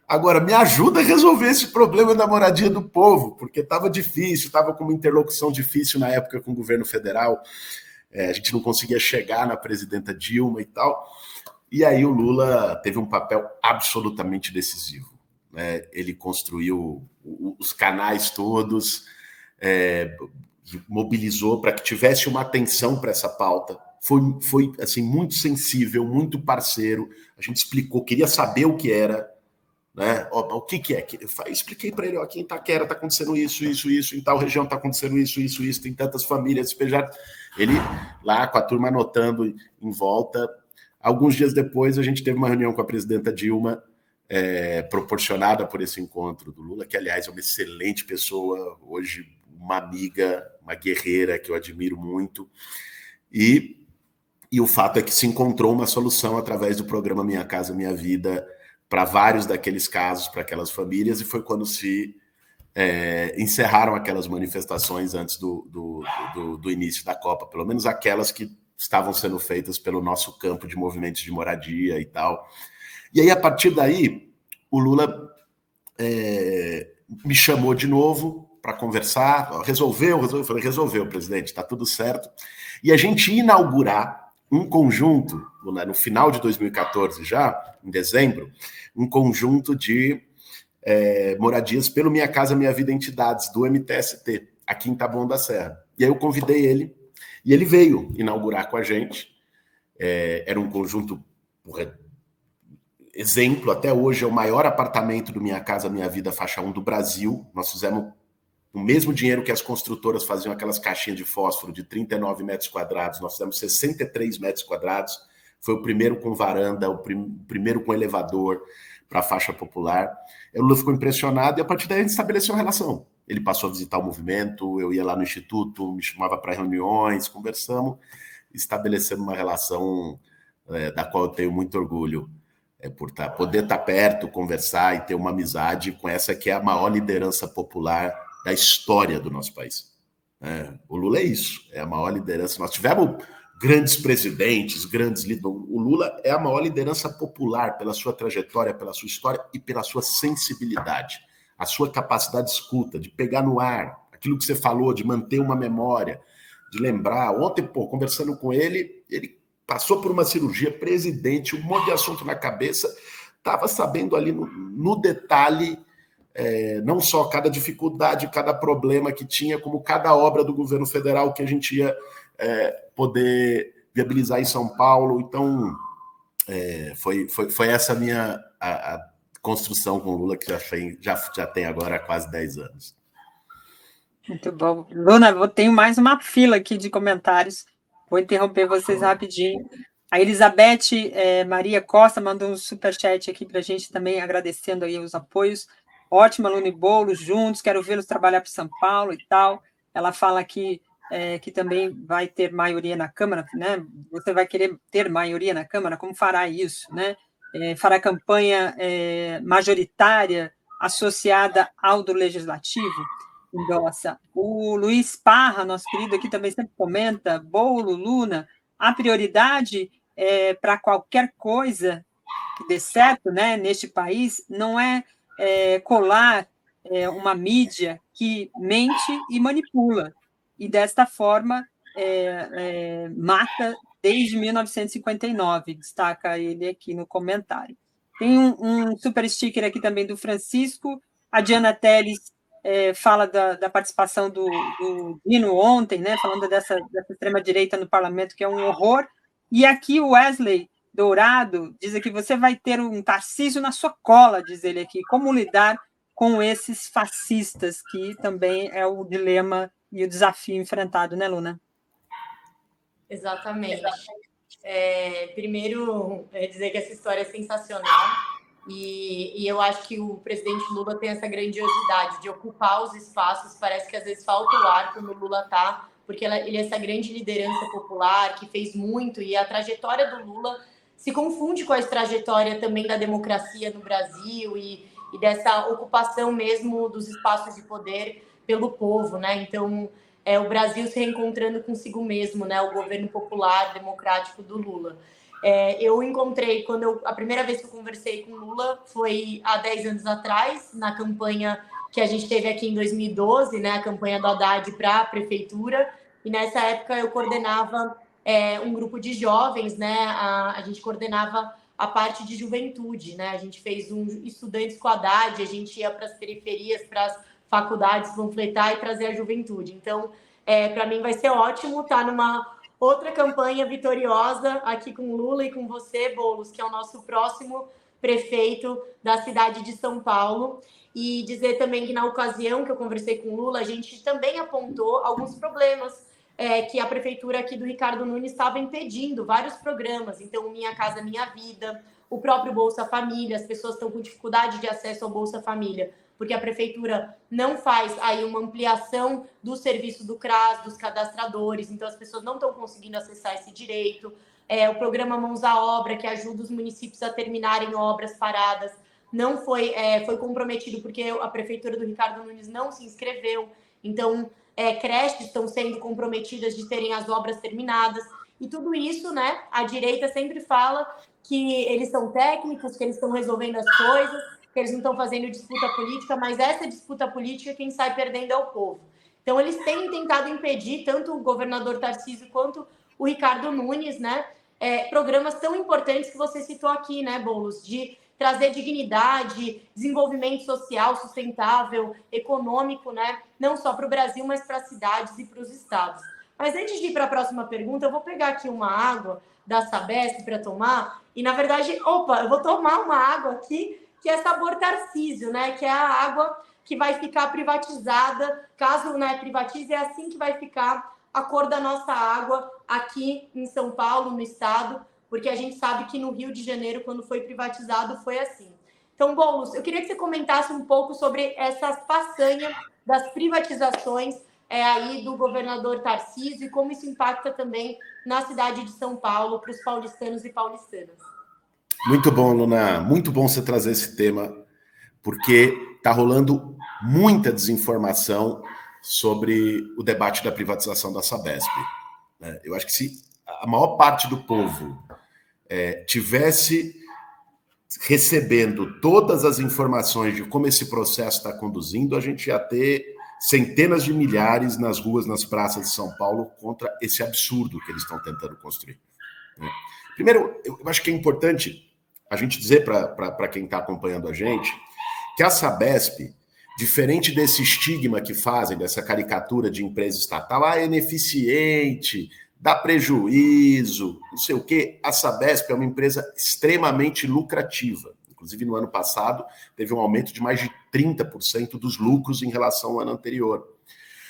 Agora, me ajuda a resolver esse problema da moradia do povo, porque estava difícil, estava com uma interlocução difícil na época com o governo federal. A gente não conseguia chegar na presidenta Dilma e tal. E aí o Lula teve um papel absolutamente decisivo. Ele construiu os canais todos, mobilizou para que tivesse uma atenção para essa pauta. Foi assim, muito sensível, muito parceiro. A gente explicou, queria saber o que era, né? O que é? Eu expliquei para ele, aqui em Itaquera está acontecendo isso, em tal região está acontecendo isso, tem tantas famílias despejadas. Ele lá com a turma anotando em volta. Alguns dias depois, a gente teve uma reunião com a presidenta Dilma, proporcionada por esse encontro do Lula, que, aliás, é uma excelente pessoa, hoje uma amiga, uma guerreira que eu admiro muito. E o fato é que se encontrou uma solução através do programa Minha Casa Minha Vida para vários daqueles casos, para aquelas famílias, e foi quando se encerraram aquelas manifestações antes do início da Copa, pelo menos aquelas que estavam sendo feitas pelo nosso campo de movimentos de moradia e tal. E aí, a partir daí, o Lula me chamou de novo para conversar. Resolveu, presidente, está tudo certo. E a gente ia inaugurar um conjunto, no final de 2014 já, em dezembro, um conjunto de moradias pelo Minha Casa Minha Vida Entidades, do MTST, aqui em Taboão da Serra. E aí eu convidei ele, e ele veio inaugurar com a gente. Era um conjunto, exemplo, até hoje é o maior apartamento do Minha Casa Minha Vida faixa 1 do Brasil. Nós fizemos o mesmo dinheiro que as construtoras faziam aquelas caixinhas de fósforo de 39 metros quadrados, nós fizemos 63 metros quadrados. Foi o primeiro com varanda, o primeiro com elevador para a faixa popular. O Lula ficou impressionado e a partir daí a gente estabeleceu uma relação. Ele passou a visitar o movimento, eu ia lá no Instituto, me chamava para reuniões, conversamos, estabelecemos uma relação da qual eu tenho muito orgulho, por poder estar perto, conversar e ter uma amizade com essa que é a maior liderança popular da história do nosso país. O Lula é isso, é a maior liderança. Nós tivemos grandes presidentes, grandes líderes. O Lula é a maior liderança popular pela sua trajetória, pela sua história e pela sua sensibilidade, a sua capacidade de escuta, de pegar no ar aquilo que você falou, de manter uma memória, de lembrar. Ontem, conversando com ele, ele passou por uma cirurgia, presidente, um monte de assunto na cabeça, estava sabendo ali no detalhe, não só cada dificuldade, cada problema que tinha, como cada obra do governo federal que a gente ia poder viabilizar em São Paulo. Então, foi essa a construção com o Lula, que já tem agora quase 10 anos. Muito bom. Luna, tenho mais uma fila aqui de comentários. Vou interromper vocês rapidinho. A Elizabeth Maria Costa mandou um superchat aqui para a gente também, agradecendo aí os apoios. Ótima, Luna e Boulos, juntos, quero vê-los trabalhar para São Paulo e tal. Ela fala aqui que também vai ter maioria na Câmara, né? Você vai querer ter maioria na Câmara, como fará isso, né? Fará campanha majoritária associada ao do Legislativo? Endossa. O Luiz Parra, nosso querido aqui, também sempre comenta, Boulos, Luna, a prioridade para qualquer coisa que dê certo, né, neste país não é colar uma mídia que mente e manipula, e desta forma mata desde 1959, destaca ele aqui no comentário. Tem um super sticker aqui também do Francisco, a Diana Teles fala da participação do Dino ontem, né, falando dessa extrema-direita no parlamento, que é um horror, e aqui o Wesley Dourado diz aqui, você vai ter um Tarcísio na sua cola, diz ele aqui, como lidar com esses fascistas, que também é o dilema e o desafio enfrentado, né, Luna? Exatamente. Primeiro, dizer que essa história é sensacional e eu acho que o presidente Lula tem essa grandiosidade de ocupar os espaços, parece que às vezes falta o ar quando o Lula está, porque ele é essa grande liderança popular que fez muito, e a trajetória do Lula se confunde com a trajetória também da democracia no Brasil e dessa ocupação mesmo dos espaços de poder pelo povo, né? Então, o Brasil se reencontrando consigo mesmo, né? O governo popular, democrático do Lula. Eu encontrei, a primeira vez que eu conversei com o Lula foi há 10 anos atrás, na campanha que a gente teve aqui em 2012, né? A campanha do Haddad para a prefeitura, e nessa época eu coordenava um grupo de jovens, né? A gente coordenava a parte de juventude, né? A gente fez estudantes com Haddad, a gente ia para as periferias, para as faculdades, panfletar e trazer a juventude. Então, para mim vai ser ótimo estar numa outra campanha vitoriosa aqui com Lula e com você, Boulos, que é o nosso próximo prefeito da cidade de São Paulo. E dizer também que na ocasião que eu conversei com Lula, a gente também apontou alguns problemas que a prefeitura aqui do Ricardo Nunes estava impedindo, vários programas. Então, Minha Casa Minha Vida, o próprio Bolsa Família, as pessoas estão com dificuldade de acesso ao Bolsa Família, porque a prefeitura não faz aí uma ampliação do serviço do CRAS, dos cadastradores, então as pessoas não estão conseguindo acessar esse direito. O programa Mãos à Obra, que ajuda os municípios a terminarem obras paradas, não foi comprometido porque a prefeitura do Ricardo Nunes não se inscreveu. Então, creches estão sendo comprometidas de terem as obras terminadas. E tudo isso, né, a direita sempre fala que eles são técnicos, que eles estão resolvendo as coisas, que eles não estão fazendo disputa política, mas essa disputa política, quem sai perdendo é o povo. Então, eles têm tentado impedir, tanto o governador Tarcísio quanto o Ricardo Nunes, né, programas tão importantes que você citou aqui, né, Boulos, de trazer dignidade, desenvolvimento social sustentável, econômico, né, não só para o Brasil, mas para as cidades e para os estados. Mas antes de ir para a próxima pergunta, eu vou pegar aqui uma água da Sabesp para tomar, e na verdade, eu vou tomar uma água aqui que é sabor Tarcísio, né? Que é a água que vai ficar privatizada. Caso, né, privatize, é assim que vai ficar a cor da nossa água aqui em São Paulo, no estado, porque a gente sabe que no Rio de Janeiro, quando foi privatizado, foi assim. Então, Boulos, eu queria que você comentasse um pouco sobre essa façanha das privatizações aí do governador Tarcísio e como isso impacta também na cidade de São Paulo para os paulistanos e paulistanas. Muito bom, Luna. Muito bom você trazer esse tema, porque está rolando muita desinformação sobre o debate da privatização da Sabesp. Eu acho que se a maior parte do povo tivesse recebendo todas as informações de como esse processo está conduzindo, a gente ia ter centenas de milhares nas ruas, nas praças de São Paulo contra esse absurdo que eles estão tentando construir. Primeiro, eu acho que é importante a gente dizer para quem está acompanhando a gente que a Sabesp, diferente desse estigma que fazem, dessa caricatura de empresa estatal, é ineficiente, dá prejuízo, não sei o quê, a Sabesp é uma empresa extremamente lucrativa. Inclusive, no ano passado, teve um aumento de mais de 30% dos lucros em relação ao ano anterior.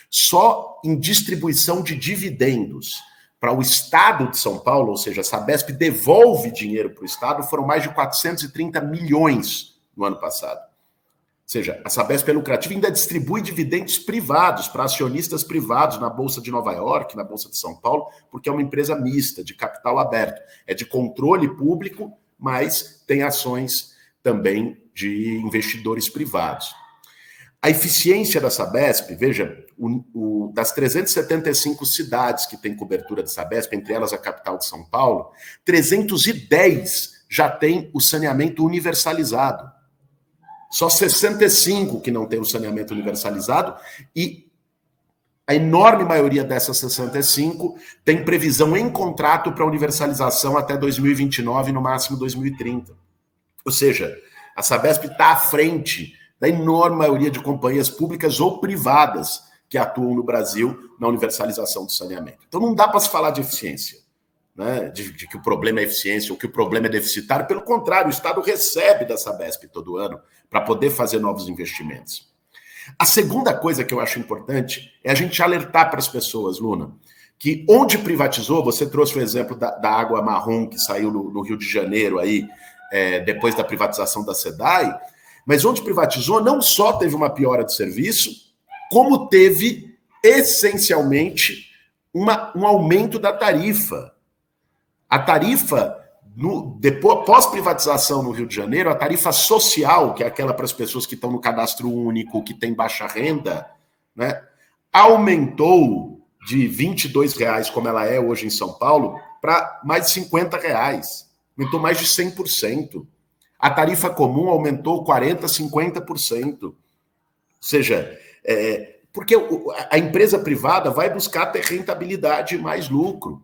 Só em distribuição de dividendos para o Estado de São Paulo, ou seja, a Sabesp devolve dinheiro para o Estado, foram mais de 430 milhões no ano passado. Ou seja, a Sabesp é lucrativa e ainda distribui dividendos privados para acionistas privados na Bolsa de Nova York, na Bolsa de São Paulo, porque é uma empresa mista, de capital aberto. É de controle público, mas tem ações também de investidores privados. A eficiência da Sabesp, veja, das 375 cidades que têm cobertura de Sabesp, entre elas a capital de São Paulo, 310 já tem o saneamento universalizado. Só 65 que não tem o saneamento universalizado e a enorme maioria dessas 65 tem previsão em contrato para universalização até 2029, no máximo 2030. Ou seja, a Sabesp está à frente da enorme maioria de companhias públicas ou privadas que atuam no Brasil na universalização do saneamento. Então não dá para se falar de eficiência, né? De que o problema é eficiência ou que o problema é deficitário. Pelo contrário, o Estado recebe da Sabesp todo ano para poder fazer novos investimentos. A segunda coisa que eu acho importante é a gente alertar para as pessoas, Luna, que onde privatizou, você trouxe o exemplo da água marrom que saiu no Rio de Janeiro aí, depois da privatização da SEDAI, mas onde privatizou não só teve uma piora de serviço, como teve essencialmente um aumento da tarifa. A tarifa, pós-privatização no Rio de Janeiro, a tarifa social, que é aquela para as pessoas que estão no cadastro único, que tem baixa renda, né, aumentou de R$ 22,00, como ela é hoje em São Paulo, para mais de R$ 50,00. Aumentou mais de 100%. A tarifa comum aumentou 40%, 50%. Ou seja, porque a empresa privada vai buscar ter rentabilidade e mais lucro.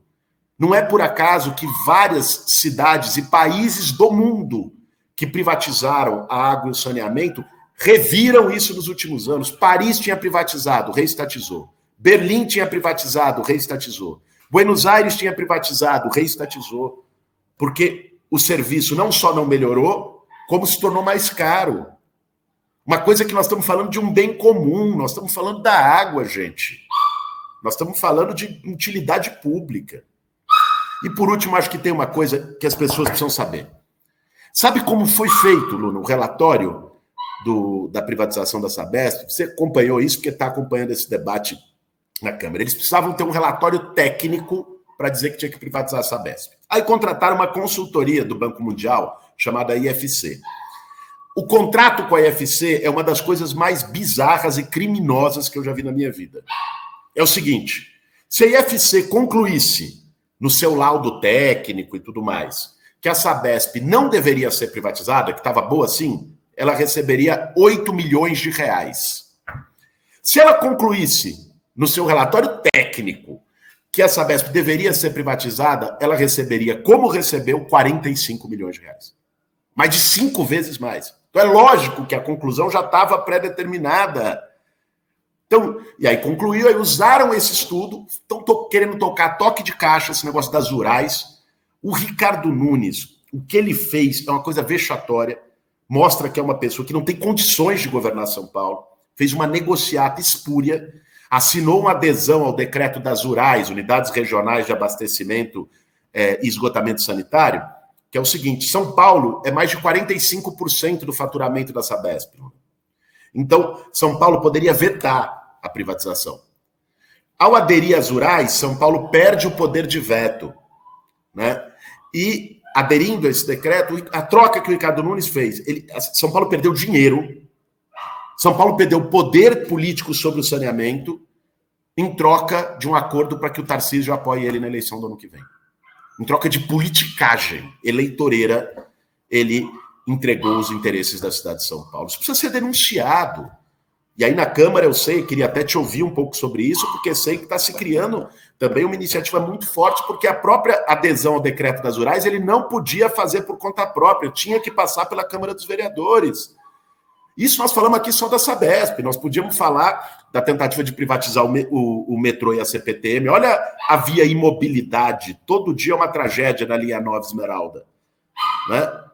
Não é por acaso que várias cidades e países do mundo que privatizaram a água e o saneamento reviram isso nos últimos anos. Paris tinha privatizado, reestatizou. Berlim tinha privatizado, reestatizou. Buenos Aires tinha privatizado, reestatizou. Porque o serviço não só não melhorou, como se tornou mais caro. Uma coisa que nós estamos falando de um bem comum, nós estamos falando da água, gente. Nós estamos falando de utilidade pública. E por último, acho que tem uma coisa que as pessoas precisam saber. Sabe como foi feito, Luna, o relatório da privatização da Sabesp? Você acompanhou isso porque está acompanhando esse debate na Câmara. Eles precisavam ter um relatório técnico para dizer que tinha que privatizar a Sabesp. Aí contrataram uma consultoria do Banco Mundial chamada IFC. O contrato com a IFC é uma das coisas mais bizarras e criminosas que eu já vi na minha vida. É o seguinte, se a IFC concluísse no seu laudo técnico e tudo mais, que a Sabesp não deveria ser privatizada, que estava boa assim, ela receberia 8 milhões de reais. Se ela concluísse no seu relatório técnico que a Sabesp deveria ser privatizada, ela receberia, como recebeu, 45 milhões de reais. Mais de 5 vezes mais. Então é lógico que a conclusão já estava pré-determinada. Então, e aí concluiu, aí usaram esse estudo, estão querendo tocar toque de caixa, esse negócio das rurais. O Ricardo Nunes, o que ele fez é uma coisa vexatória, mostra que é uma pessoa que não tem condições de governar São Paulo, fez uma negociata espúria, assinou uma adesão ao decreto das rurais, unidades regionais de abastecimento e esgotamento sanitário, que é o seguinte, São Paulo é mais de 45% do faturamento da Sabesp. Então, São Paulo poderia vetar a privatização. Ao aderir às rurais, São Paulo perde o poder de veto, né? E, aderindo a esse decreto, a troca que o Ricardo Nunes fez, São Paulo perdeu dinheiro, São Paulo perdeu o poder político sobre o saneamento em troca de um acordo para que o Tarcísio apoie ele na eleição do ano que vem. Em troca de politicagem eleitoreira, ele entregou os interesses da cidade de São Paulo. Isso precisa ser denunciado. E aí na Câmara, eu sei, queria até te ouvir um pouco sobre isso, porque sei que está se criando também uma iniciativa muito forte, porque a própria adesão ao decreto das rurais, ele não podia fazer por conta própria, tinha que passar pela Câmara dos Vereadores. Isso nós falamos aqui só da Sabesp, nós podíamos falar da tentativa de privatizar o metrô e a CPTM. Olha a Via Imobilidade, todo dia é uma tragédia na linha 9 Esmeralda, né?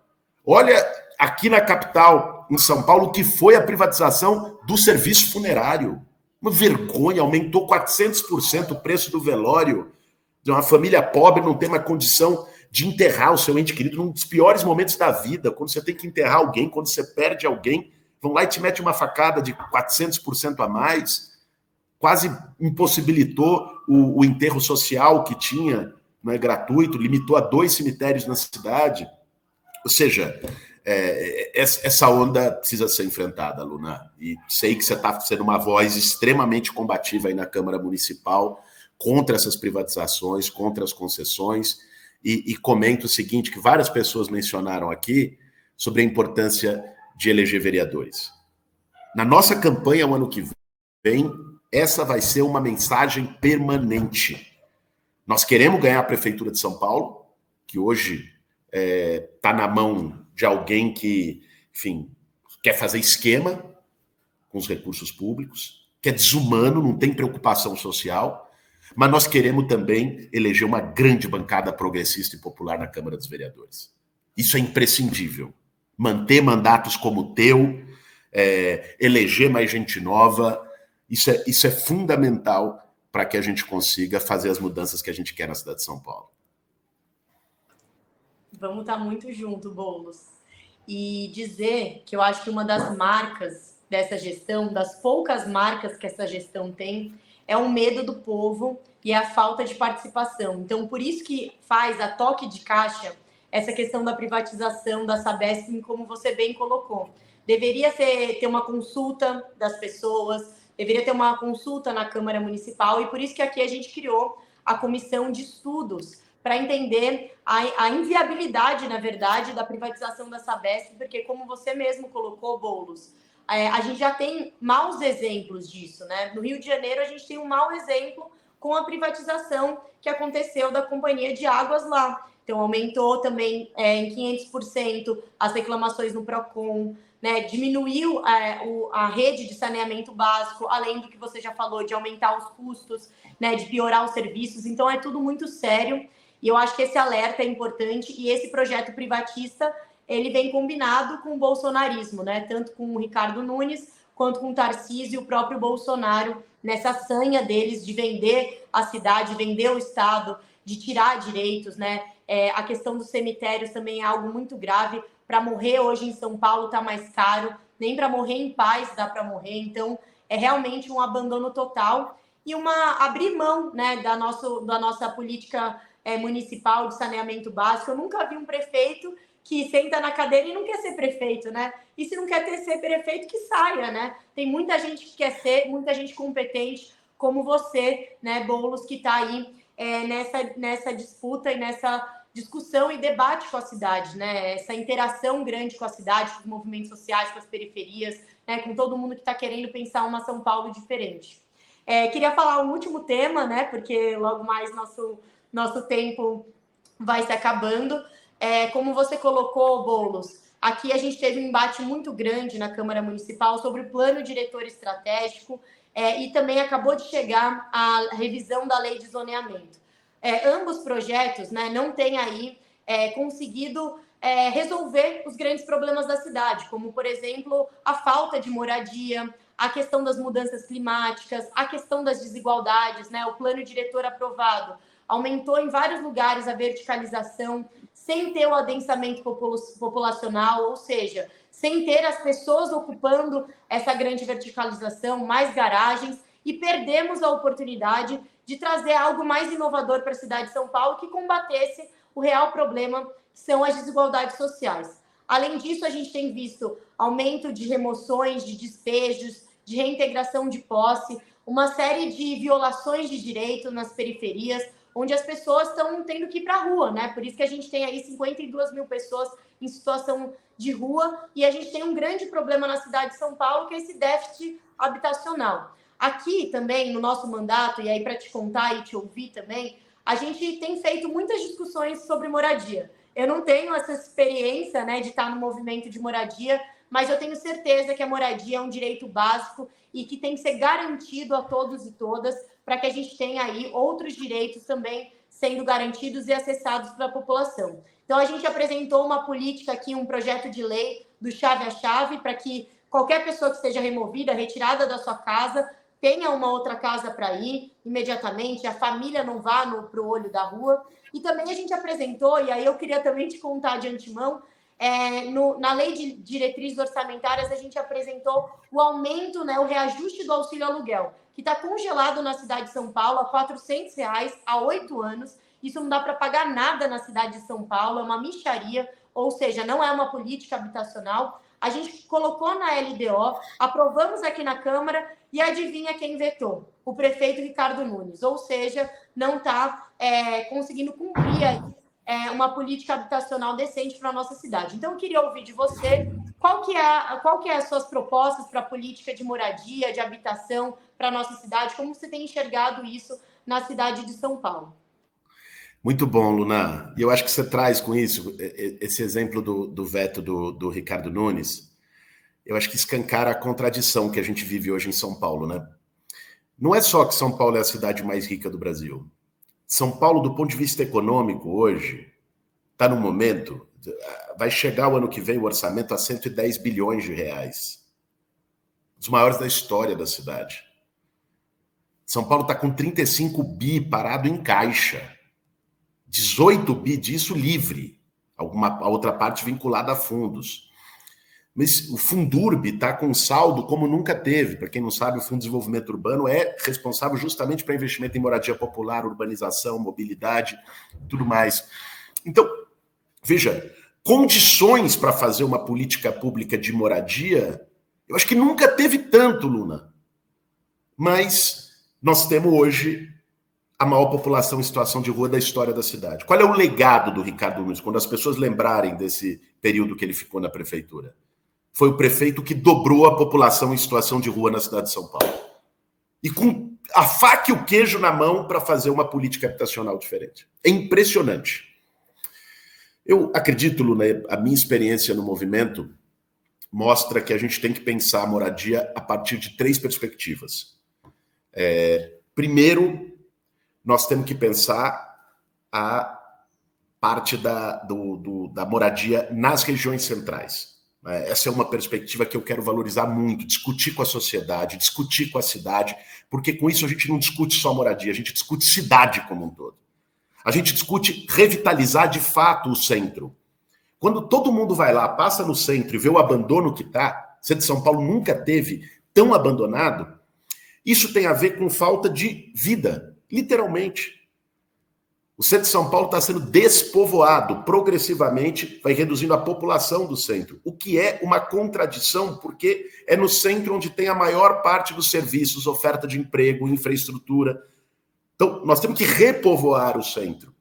Olha aqui na capital, em São Paulo, que foi a privatização do serviço funerário. Uma vergonha, aumentou 400% o preço do velório de uma família pobre, não tem uma condição de enterrar o seu ente querido num dos piores momentos da vida, quando você tem que enterrar alguém, quando você perde alguém, vão lá e te mete uma facada de 400% a mais, quase impossibilitou o enterro social que tinha, né, gratuito, limitou a 2 cemitérios na cidade. Ou seja, essa onda precisa ser enfrentada, Luna. E sei que você está sendo uma voz extremamente combativa aí na Câmara Municipal contra essas privatizações, contra as concessões. E comento o seguinte, que várias pessoas mencionaram aqui sobre a importância de eleger vereadores. Na nossa campanha, o ano que vem, essa vai ser uma mensagem permanente. Nós queremos ganhar a Prefeitura de São Paulo, que hoje está na mão de alguém que, enfim, quer fazer esquema com os recursos públicos, que é desumano, não tem preocupação social, mas nós queremos também eleger uma grande bancada progressista e popular na Câmara dos Vereadores. Isso é imprescindível. Manter mandatos como o teu, eleger mais gente nova, isso é fundamental para que a gente consiga fazer as mudanças que a gente quer na cidade de São Paulo. Vamos estar muito junto, Boulos. E dizer que eu acho que uma das marcas dessa gestão, das poucas marcas que essa gestão tem, é o medo do povo e a falta de participação. Então, por isso que faz a toque de caixa essa questão da privatização da Sabesp, como você bem colocou. Deveria ter uma consulta das pessoas, deveria ter uma consulta na Câmara Municipal, e por isso que aqui a gente criou a comissão de estudos, para entender a inviabilidade, na verdade, da privatização da Sabesp, porque, como você mesmo colocou, Boulos, a gente já tem maus exemplos disso, né? No Rio de Janeiro, a gente tem um mau exemplo com a privatização que aconteceu da Companhia de Águas lá. Então, aumentou também em 500% as reclamações no PROCON, né? Diminuiu a rede de saneamento básico, além do que você já falou, de aumentar os custos, né? De piorar os serviços. Então, é tudo muito sério. E eu acho que esse alerta é importante, e esse projeto privatista, ele vem combinado com o bolsonarismo, né? Tanto com o Ricardo Nunes, quanto com o Tarcísio e o próprio Bolsonaro, nessa sanha deles de vender a cidade, vender o Estado, de tirar direitos, né? A questão dos cemitérios também é algo muito grave. Para morrer hoje em São Paulo está mais caro, nem para morrer em paz dá para morrer. Então, é realmente um abandono total e abrir mão, né, da nossa política municipal de saneamento básico. Eu nunca vi um prefeito que senta na cadeira e não quer ser prefeito, né? E se não quer ser prefeito, que saia, né? Tem muita gente que quer ser, muita gente competente, como você, né, Boulos, que está aí nessa disputa e nessa discussão e debate com a cidade, né? Essa interação grande com a cidade, com os movimentos sociais, com as periferias, né? Com todo mundo que está querendo pensar uma São Paulo diferente. Queria falar um último tema, né? Porque logo mais nosso tempo vai se acabando. Como você colocou, Boulos, aqui a gente teve um embate muito grande na Câmara Municipal sobre o plano diretor estratégico e também acabou de chegar a revisão da lei de zoneamento. Ambos projetos, né, não têm aí conseguido resolver os grandes problemas da cidade, como, por exemplo, a falta de moradia, a questão das mudanças climáticas, a questão das desigualdades, né? O plano diretor aprovado aumentou em vários lugares a verticalização, sem ter o adensamento populacional, ou seja, sem ter as pessoas ocupando essa grande verticalização, mais garagens, e perdemos a oportunidade de trazer algo mais inovador para a cidade de São Paulo que combatesse o real problema, que são as desigualdades sociais. Além disso, a gente tem visto aumento de remoções, de despejos, de reintegração de posse, uma série de violações de direito nas periferias, onde as pessoas estão tendo que ir para a rua, né? Por isso que a gente tem aí 52 mil pessoas em situação de rua, e a gente tem um grande problema na cidade de São Paulo, que é esse déficit habitacional. Aqui também, no nosso mandato, e aí para te contar e te ouvir também, a gente tem feito muitas discussões sobre moradia. Eu não tenho essa experiência, né, de estar no movimento de moradia, mas eu tenho certeza que a moradia é um direito básico e que tem que ser garantido a todos e todas, para que a gente tenha aí outros direitos também sendo garantidos e acessados para a população. Então, a gente apresentou uma política aqui, um projeto de lei do chave a chave, para que qualquer pessoa que seja removida, retirada da sua casa, tenha uma outra casa para ir imediatamente, a família não vá para o olho da rua. E também a gente apresentou, e aí eu queria também te contar de antemão, na lei de diretrizes orçamentárias, a gente apresentou o aumento, né, o reajuste do auxílio aluguel, que está congelado na cidade de São Paulo a R$ 400 há 8 anos. Isso não dá para pagar nada na cidade de São Paulo, é uma mixaria, ou seja, não é uma política habitacional. A gente colocou na LDO, aprovamos aqui na Câmara e adivinha quem vetou? O prefeito Ricardo Nunes, ou seja, não está conseguindo cumprir aí, uma política habitacional decente para a nossa cidade. Então, eu queria ouvir de você qual que é as suas propostas para a política de moradia, de habitação para a nossa cidade, como você tem enxergado isso na cidade de São Paulo. Muito bom, Luna. E eu acho que você traz com isso, esse exemplo do veto do Ricardo Nunes, eu acho que escancara a contradição que a gente vive hoje em São Paulo, né? Não é só que São Paulo é a cidade mais rica do Brasil. São Paulo, do ponto de vista econômico, hoje, está num momento, vai chegar o ano que vem o orçamento a 110 bilhões de reais. Os maiores da história da cidade. São Paulo está com 35 bi parado em caixa. 18 bi disso livre, a outra parte vinculada a fundos. Mas o Fundurb está com saldo como nunca teve. Para quem não sabe, o Fundo de Desenvolvimento Urbano é responsável justamente para investimento em moradia popular, urbanização, mobilidade, tudo mais. Então, veja, condições para fazer uma política pública de moradia, eu acho que nunca teve tanto, Luna. Mas nós temos hoje a maior população em situação de rua da história da cidade. Qual é o legado do Ricardo Nunes, quando as pessoas lembrarem desse período que ele ficou na prefeitura? Foi o prefeito que dobrou a população em situação de rua na cidade de São Paulo. E com a faca e o queijo na mão para fazer uma política habitacional diferente. É impressionante. Eu acredito, Luna, a minha experiência no movimento mostra que a gente tem que pensar a moradia a partir de 3 perspectivas. Primeiro, nós temos que pensar a parte da moradia nas regiões centrais. Essa é uma perspectiva que eu quero valorizar muito, discutir com a sociedade, discutir com a cidade, porque com isso a gente não discute só moradia, a gente discute cidade como um todo. A gente discute revitalizar de fato o centro. Quando todo mundo vai lá, passa no centro e vê o abandono que está, o centro de São Paulo nunca teve tão abandonado, isso tem a ver com falta de vida, literalmente. O centro de São Paulo está sendo despovoado progressivamente, vai reduzindo a população do centro, o que é uma contradição, porque é no centro onde tem a maior parte dos serviços, oferta de emprego, infraestrutura. Então, nós temos que repovoar o centro.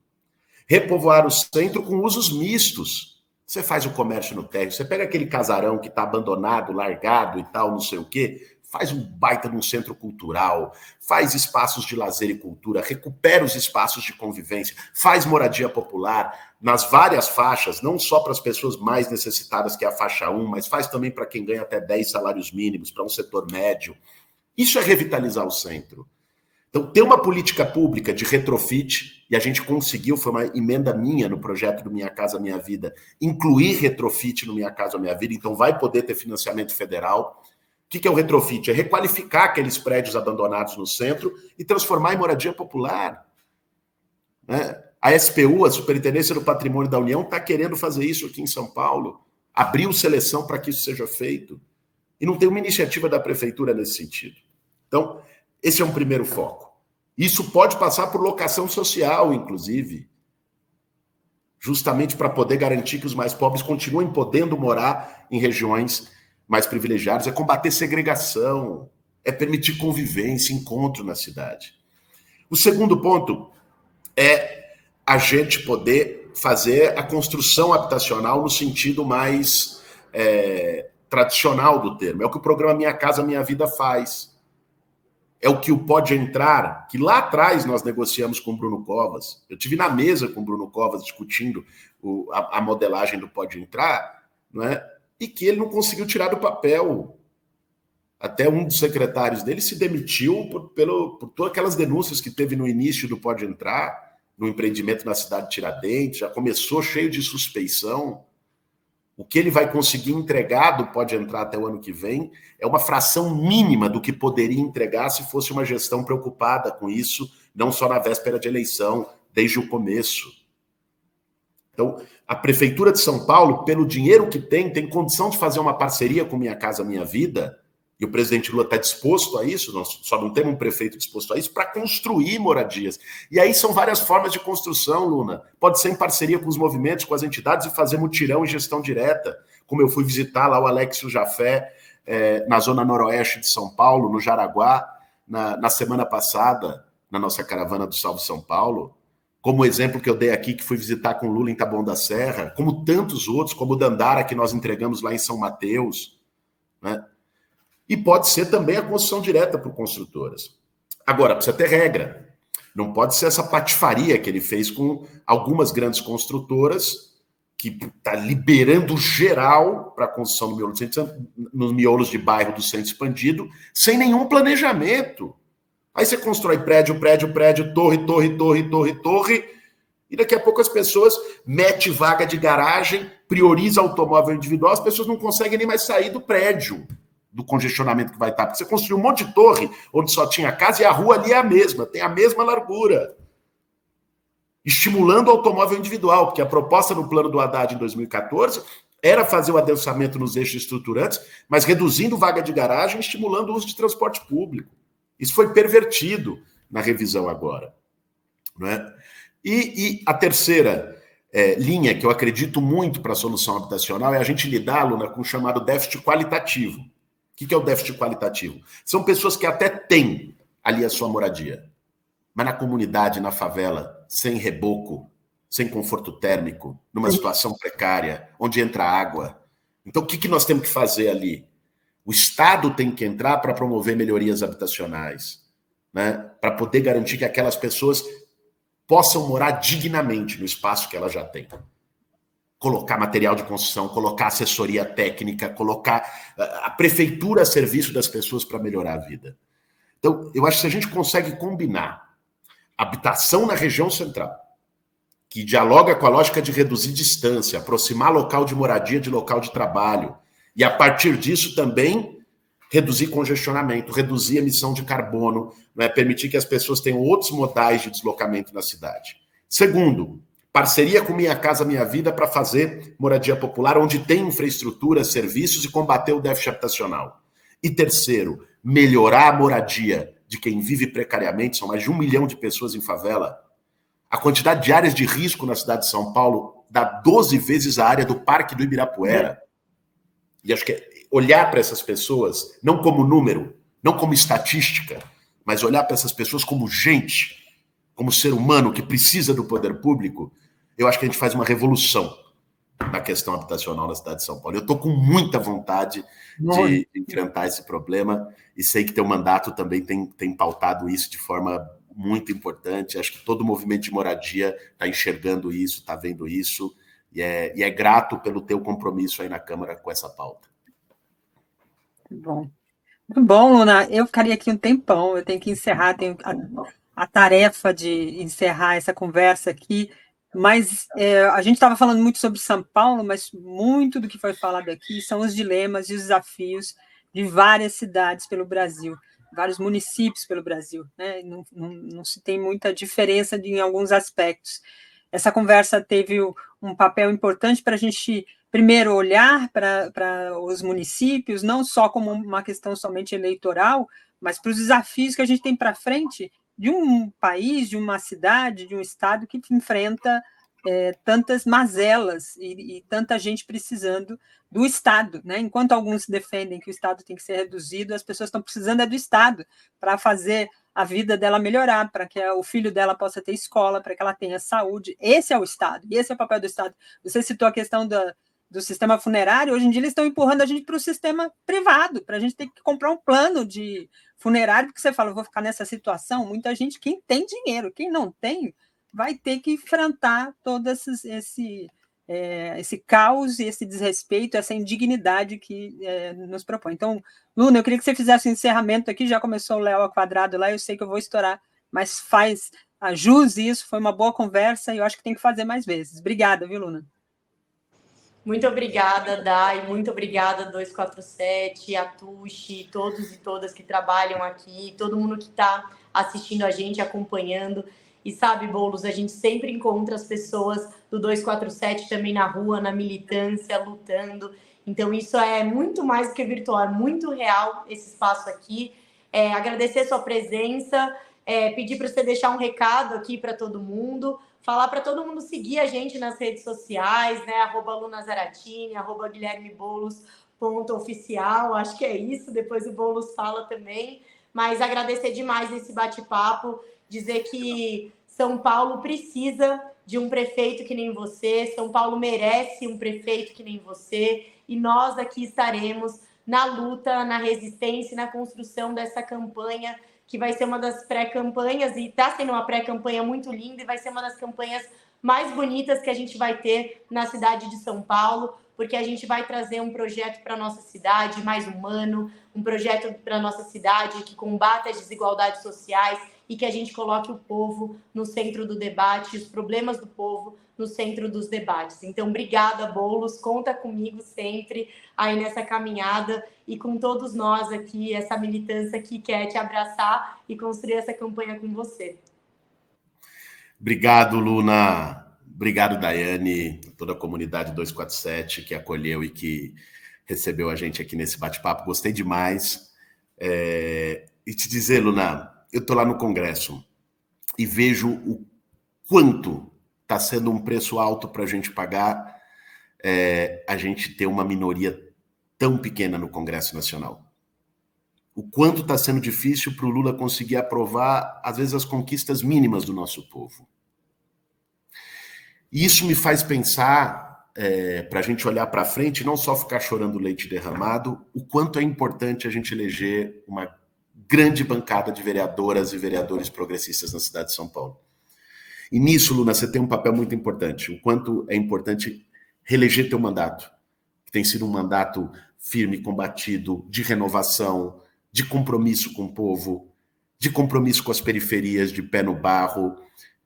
Repovoar o centro com usos mistos. Você faz o comércio no térreo, você pega aquele casarão que está abandonado, largado e tal, não sei o quê, faz um baita de um centro cultural, faz espaços de lazer e cultura, recupera os espaços de convivência, faz moradia popular nas várias faixas, não só para as pessoas mais necessitadas, que é a faixa 1, mas faz também para quem ganha até 10 salários mínimos, para um setor médio. Isso é revitalizar o centro. Então, ter uma política pública de retrofit, e a gente conseguiu, foi uma emenda minha no projeto do Minha Casa Minha Vida, incluir retrofit no Minha Casa Minha Vida, então vai poder ter financiamento federal. O que é o retrofit? É requalificar aqueles prédios abandonados no centro e transformar em moradia popular. A SPU, a Superintendência do Patrimônio da União, está querendo fazer isso aqui em São Paulo. Abriu seleção para que isso seja feito. E não tem uma iniciativa da Prefeitura nesse sentido. Então, esse é um primeiro foco. Isso pode passar por locação social, inclusive, justamente para poder garantir que os mais pobres continuem podendo morar em regiões mais privilegiados, é combater segregação, é permitir convivência, encontro na cidade. O segundo ponto é a gente poder fazer a construção habitacional no sentido mais tradicional do termo. É o que o programa Minha Casa Minha Vida faz. É o que o Pode Entrar, que lá atrás nós negociamos com o Bruno Covas. Eu estive na mesa com o Bruno Covas discutindo a modelagem do Pode Entrar, não é? E que ele não conseguiu tirar do papel. Até um dos secretários dele se demitiu por todas aquelas denúncias que teve no início do Pode Entrar, no empreendimento na cidade de Tiradentes, já começou cheio de suspeição. O que ele vai conseguir entregar do Pode Entrar até o ano que vem é uma fração mínima do que poderia entregar se fosse uma gestão preocupada com isso, não só na véspera de eleição, desde o começo. Então, a Prefeitura de São Paulo, pelo dinheiro que tem condição de fazer uma parceria com Minha Casa Minha Vida, e o presidente Lula está disposto a isso, nós só não temos um prefeito disposto a isso, para construir moradias. E aí são várias formas de construção, Luna. Pode ser em parceria com os movimentos, com as entidades, e fazer mutirão e gestão direta, como eu fui visitar lá o Alexio Jafé, na zona noroeste de São Paulo, no Jaraguá, na semana passada, na nossa caravana do Salve São Paulo, como o exemplo que eu dei aqui, que fui visitar com o Lula em Taboão da Serra, como tantos outros, como o Dandara, que nós entregamos lá em São Mateus, né? E pode ser também a construção direta por construtoras. Agora, precisa ter regra. Não pode ser essa patifaria que ele fez com algumas grandes construtoras, que está liberando geral para a construção nos miolos de bairro do centro expandido, sem nenhum planejamento. Aí você constrói prédio, torre, e daqui a pouco as pessoas metem vaga de garagem, prioriza automóvel individual, as pessoas não conseguem nem mais sair do prédio, do congestionamento que vai estar. Porque você construiu um monte de torre onde só tinha casa e a rua ali é a mesma, tem a mesma largura. Estimulando o automóvel individual, porque a proposta no plano do Haddad em 2014 era fazer o adensamento nos eixos estruturantes, mas reduzindo vaga de garagem, estimulando o uso de transporte público. Isso foi pervertido na revisão agora. Não é? E a terceira linha, que eu acredito muito para a solução habitacional, é a gente lidar, Luna, com o chamado déficit qualitativo. O que é o déficit qualitativo? São pessoas que até têm ali a sua moradia, mas na comunidade, na favela, sem reboco, sem conforto térmico, numa situação precária, onde entra água. Então, o que nós temos que fazer ali? O Estado tem que entrar para promover melhorias habitacionais, né? Para poder garantir que aquelas pessoas possam morar dignamente no espaço que elas já têm. Colocar material de construção, colocar assessoria técnica, colocar a prefeitura a serviço das pessoas para melhorar a vida. Então, eu acho que se a gente consegue combinar habitação na região central, que dialoga com a lógica de reduzir distância, aproximar local de moradia de local de trabalho, e a partir disso também reduzir congestionamento, reduzir emissão de carbono, né, permitir que as pessoas tenham outros modais de deslocamento na cidade. Segundo, parceria com Minha Casa Minha Vida para fazer moradia popular, onde tem infraestrutura, serviços e combater o déficit habitacional. E terceiro, melhorar a moradia de quem vive precariamente, são mais de 1 milhão de pessoas em favela. A quantidade de áreas de risco na cidade de São Paulo dá 12 vezes a área do Parque do Ibirapuera. E acho que olhar para essas pessoas, não como número, não como estatística, mas olhar para essas pessoas como gente, como ser humano que precisa do poder público, eu acho que a gente faz uma revolução na questão habitacional na cidade de São Paulo. Eu estou com muita vontade de enfrentar esse problema e sei que teu mandato também tem pautado isso de forma muito importante. Acho que todo o movimento de moradia está enxergando isso, está vendo isso, e é grato pelo teu compromisso aí na Câmara com essa pauta. Bom. Muito bom, Luna. Eu ficaria aqui um tempão, eu tenho que encerrar, tenho a tarefa de encerrar essa conversa aqui, mas a gente estava falando muito sobre São Paulo, mas muito do que foi falado aqui são os dilemas e os desafios de várias cidades pelo Brasil, vários municípios pelo Brasil, né? Não se tem muita diferença em alguns aspectos. Essa conversa teve um papel importante para a gente, primeiro, olhar para os municípios, não só como uma questão somente eleitoral, mas para os desafios que a gente tem para frente de um país, de uma cidade, de um estado que enfrenta tantas mazelas e tanta gente precisando do Estado, né? Enquanto alguns defendem que o Estado tem que ser reduzido, as pessoas estão precisando do Estado para fazer a vida dela melhorar, para que o filho dela possa ter escola, para que ela tenha saúde. Esse é o Estado, e esse é o papel do Estado. Você citou a questão do sistema funerário, hoje em dia eles estão empurrando a gente para o sistema privado, para a gente ter que comprar um plano de funerário, porque você fala, eu vou ficar nessa situação, muita gente, quem tem dinheiro, quem não tem, vai ter que enfrentar todo esse caos, esse desrespeito, essa indignidade que nos propõe. Então, Luna, eu queria que você fizesse um encerramento aqui, já começou o Léo ao quadrado lá, eu sei que eu vou estourar, mas faz a jus isso, foi uma boa conversa e eu acho que tem que fazer mais vezes. Obrigada, viu, Luna? Muito obrigada, Dai, muito obrigada, 247, a Tuxi, todos e todas que trabalham aqui, todo mundo que está assistindo a gente, acompanhando. E sabe, Boulos, a gente sempre encontra as pessoas do 247 também na rua, na militância, lutando. Então, isso é muito mais do que virtual, é muito real esse espaço aqui. Agradecer a sua presença, pedir para você deixar um recado aqui para todo mundo, falar para todo mundo seguir a gente nas redes sociais, né? @lunazaratini, @guilhermeboulos.oficial, acho que é isso, depois o Boulos fala também. Mas agradecer demais esse bate-papo, dizer que São Paulo precisa de um prefeito que nem você, São Paulo merece um prefeito que nem você, e nós aqui estaremos na luta, na resistência e na construção dessa campanha, que vai ser uma das pré-campanhas, e está sendo uma pré-campanha muito linda, e vai ser uma das campanhas mais bonitas que a gente vai ter na cidade de São Paulo, porque a gente vai trazer um projeto para a nossa cidade mais humano, um projeto para a nossa cidade que combata as desigualdades sociais e que a gente coloque o povo no centro do debate, os problemas do povo no centro dos debates. Então, obrigada, Boulos, conta comigo sempre aí nessa caminhada e com todos nós aqui, essa militância que quer te abraçar e construir essa campanha com você. Obrigado, Luna. Obrigado, Daiane, toda a comunidade 247 que acolheu e que recebeu a gente aqui nesse bate-papo. Gostei demais. E te dizer, Luna, eu estou lá no Congresso e vejo o quanto está sendo um preço alto para a gente pagar a gente ter uma minoria tão pequena no Congresso Nacional. O quanto está sendo difícil para o Lula conseguir aprovar, às vezes, as conquistas mínimas do nosso povo. E isso me faz pensar, para a gente olhar para frente, não só ficar chorando leite derramado, o quanto é importante a gente eleger uma grande bancada de vereadoras e vereadores progressistas na cidade de São Paulo. E nisso, Luna, você tem um papel muito importante. O quanto é importante reeleger teu mandato, que tem sido um mandato firme, combatido, de renovação, de compromisso com o povo, de compromisso com as periferias, de pé no barro.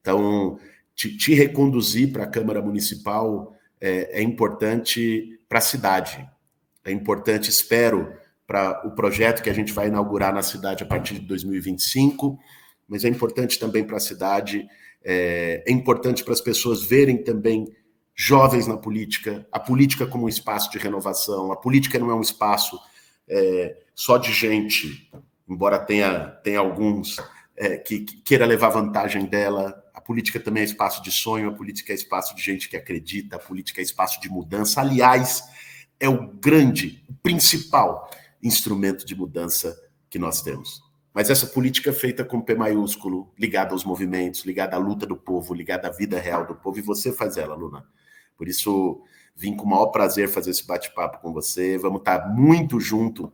Então, te reconduzir para a Câmara Municipal é importante para a cidade. É importante, espero, para o projeto que a gente vai inaugurar na cidade a partir de 2025, mas é importante também para a cidade, é importante para as pessoas verem também jovens na política, a política como um espaço de renovação. A política não é um espaço só de gente, embora tenha alguns que queira levar vantagem dela. A política também é espaço de sonho, a política é espaço de gente que acredita, a política é espaço de mudança. Aliás, é o grande, o principal instrumento de mudança que nós temos. Mas essa política é feita com P maiúsculo, ligada aos movimentos, ligada à luta do povo, ligada à vida real do povo, e você faz ela, Luna. Por isso, vim com o maior prazer fazer esse bate-papo com você. Vamos estar muito junto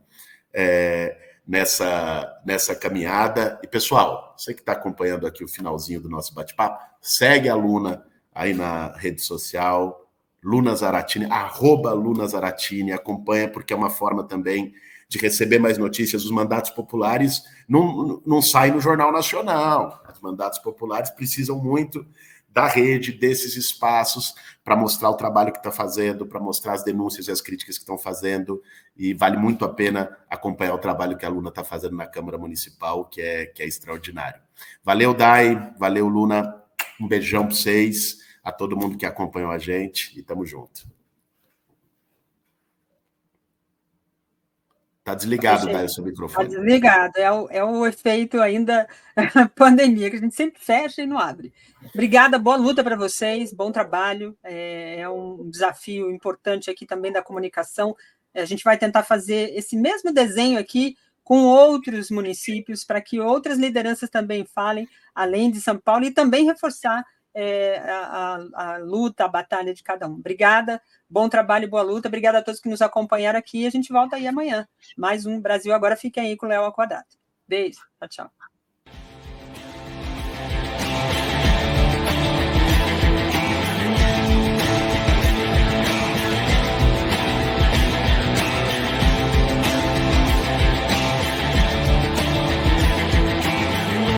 nessa caminhada. E, pessoal, você que está acompanhando aqui o finalzinho do nosso bate-papo, segue a Luna aí na rede social, Luna Zaratini, @LunaZaratini, acompanha, porque é uma forma também de receber mais notícias. Os mandatos populares não saem no Jornal Nacional. Os mandatos populares precisam muito da rede, desses espaços, para mostrar o trabalho que está fazendo, para mostrar as denúncias e as críticas que estão fazendo, e vale muito a pena acompanhar o trabalho que a Luna está fazendo na Câmara Municipal, que é extraordinário. Valeu, Dai, valeu, Luna, um beijão para vocês, a todo mundo que acompanhou a gente, e tamo junto. Tá desligado, Dai, o seu microfone. Tá desligado, é o efeito ainda da pandemia, que a gente sempre fecha e não abre. Obrigada, boa luta para vocês, bom trabalho, é um desafio importante aqui também da comunicação. A gente vai tentar fazer esse mesmo desenho aqui com outros municípios, para que outras lideranças também falem, além de São Paulo, e também reforçar a luta, a batalha de cada um. Obrigada, bom trabalho e boa luta. Obrigada a todos que nos acompanharam aqui. A gente volta aí amanhã. Mais um Brasil Agora. Fiquem aí com o Léo ao Quadrado. Beijo, tchau, tchau.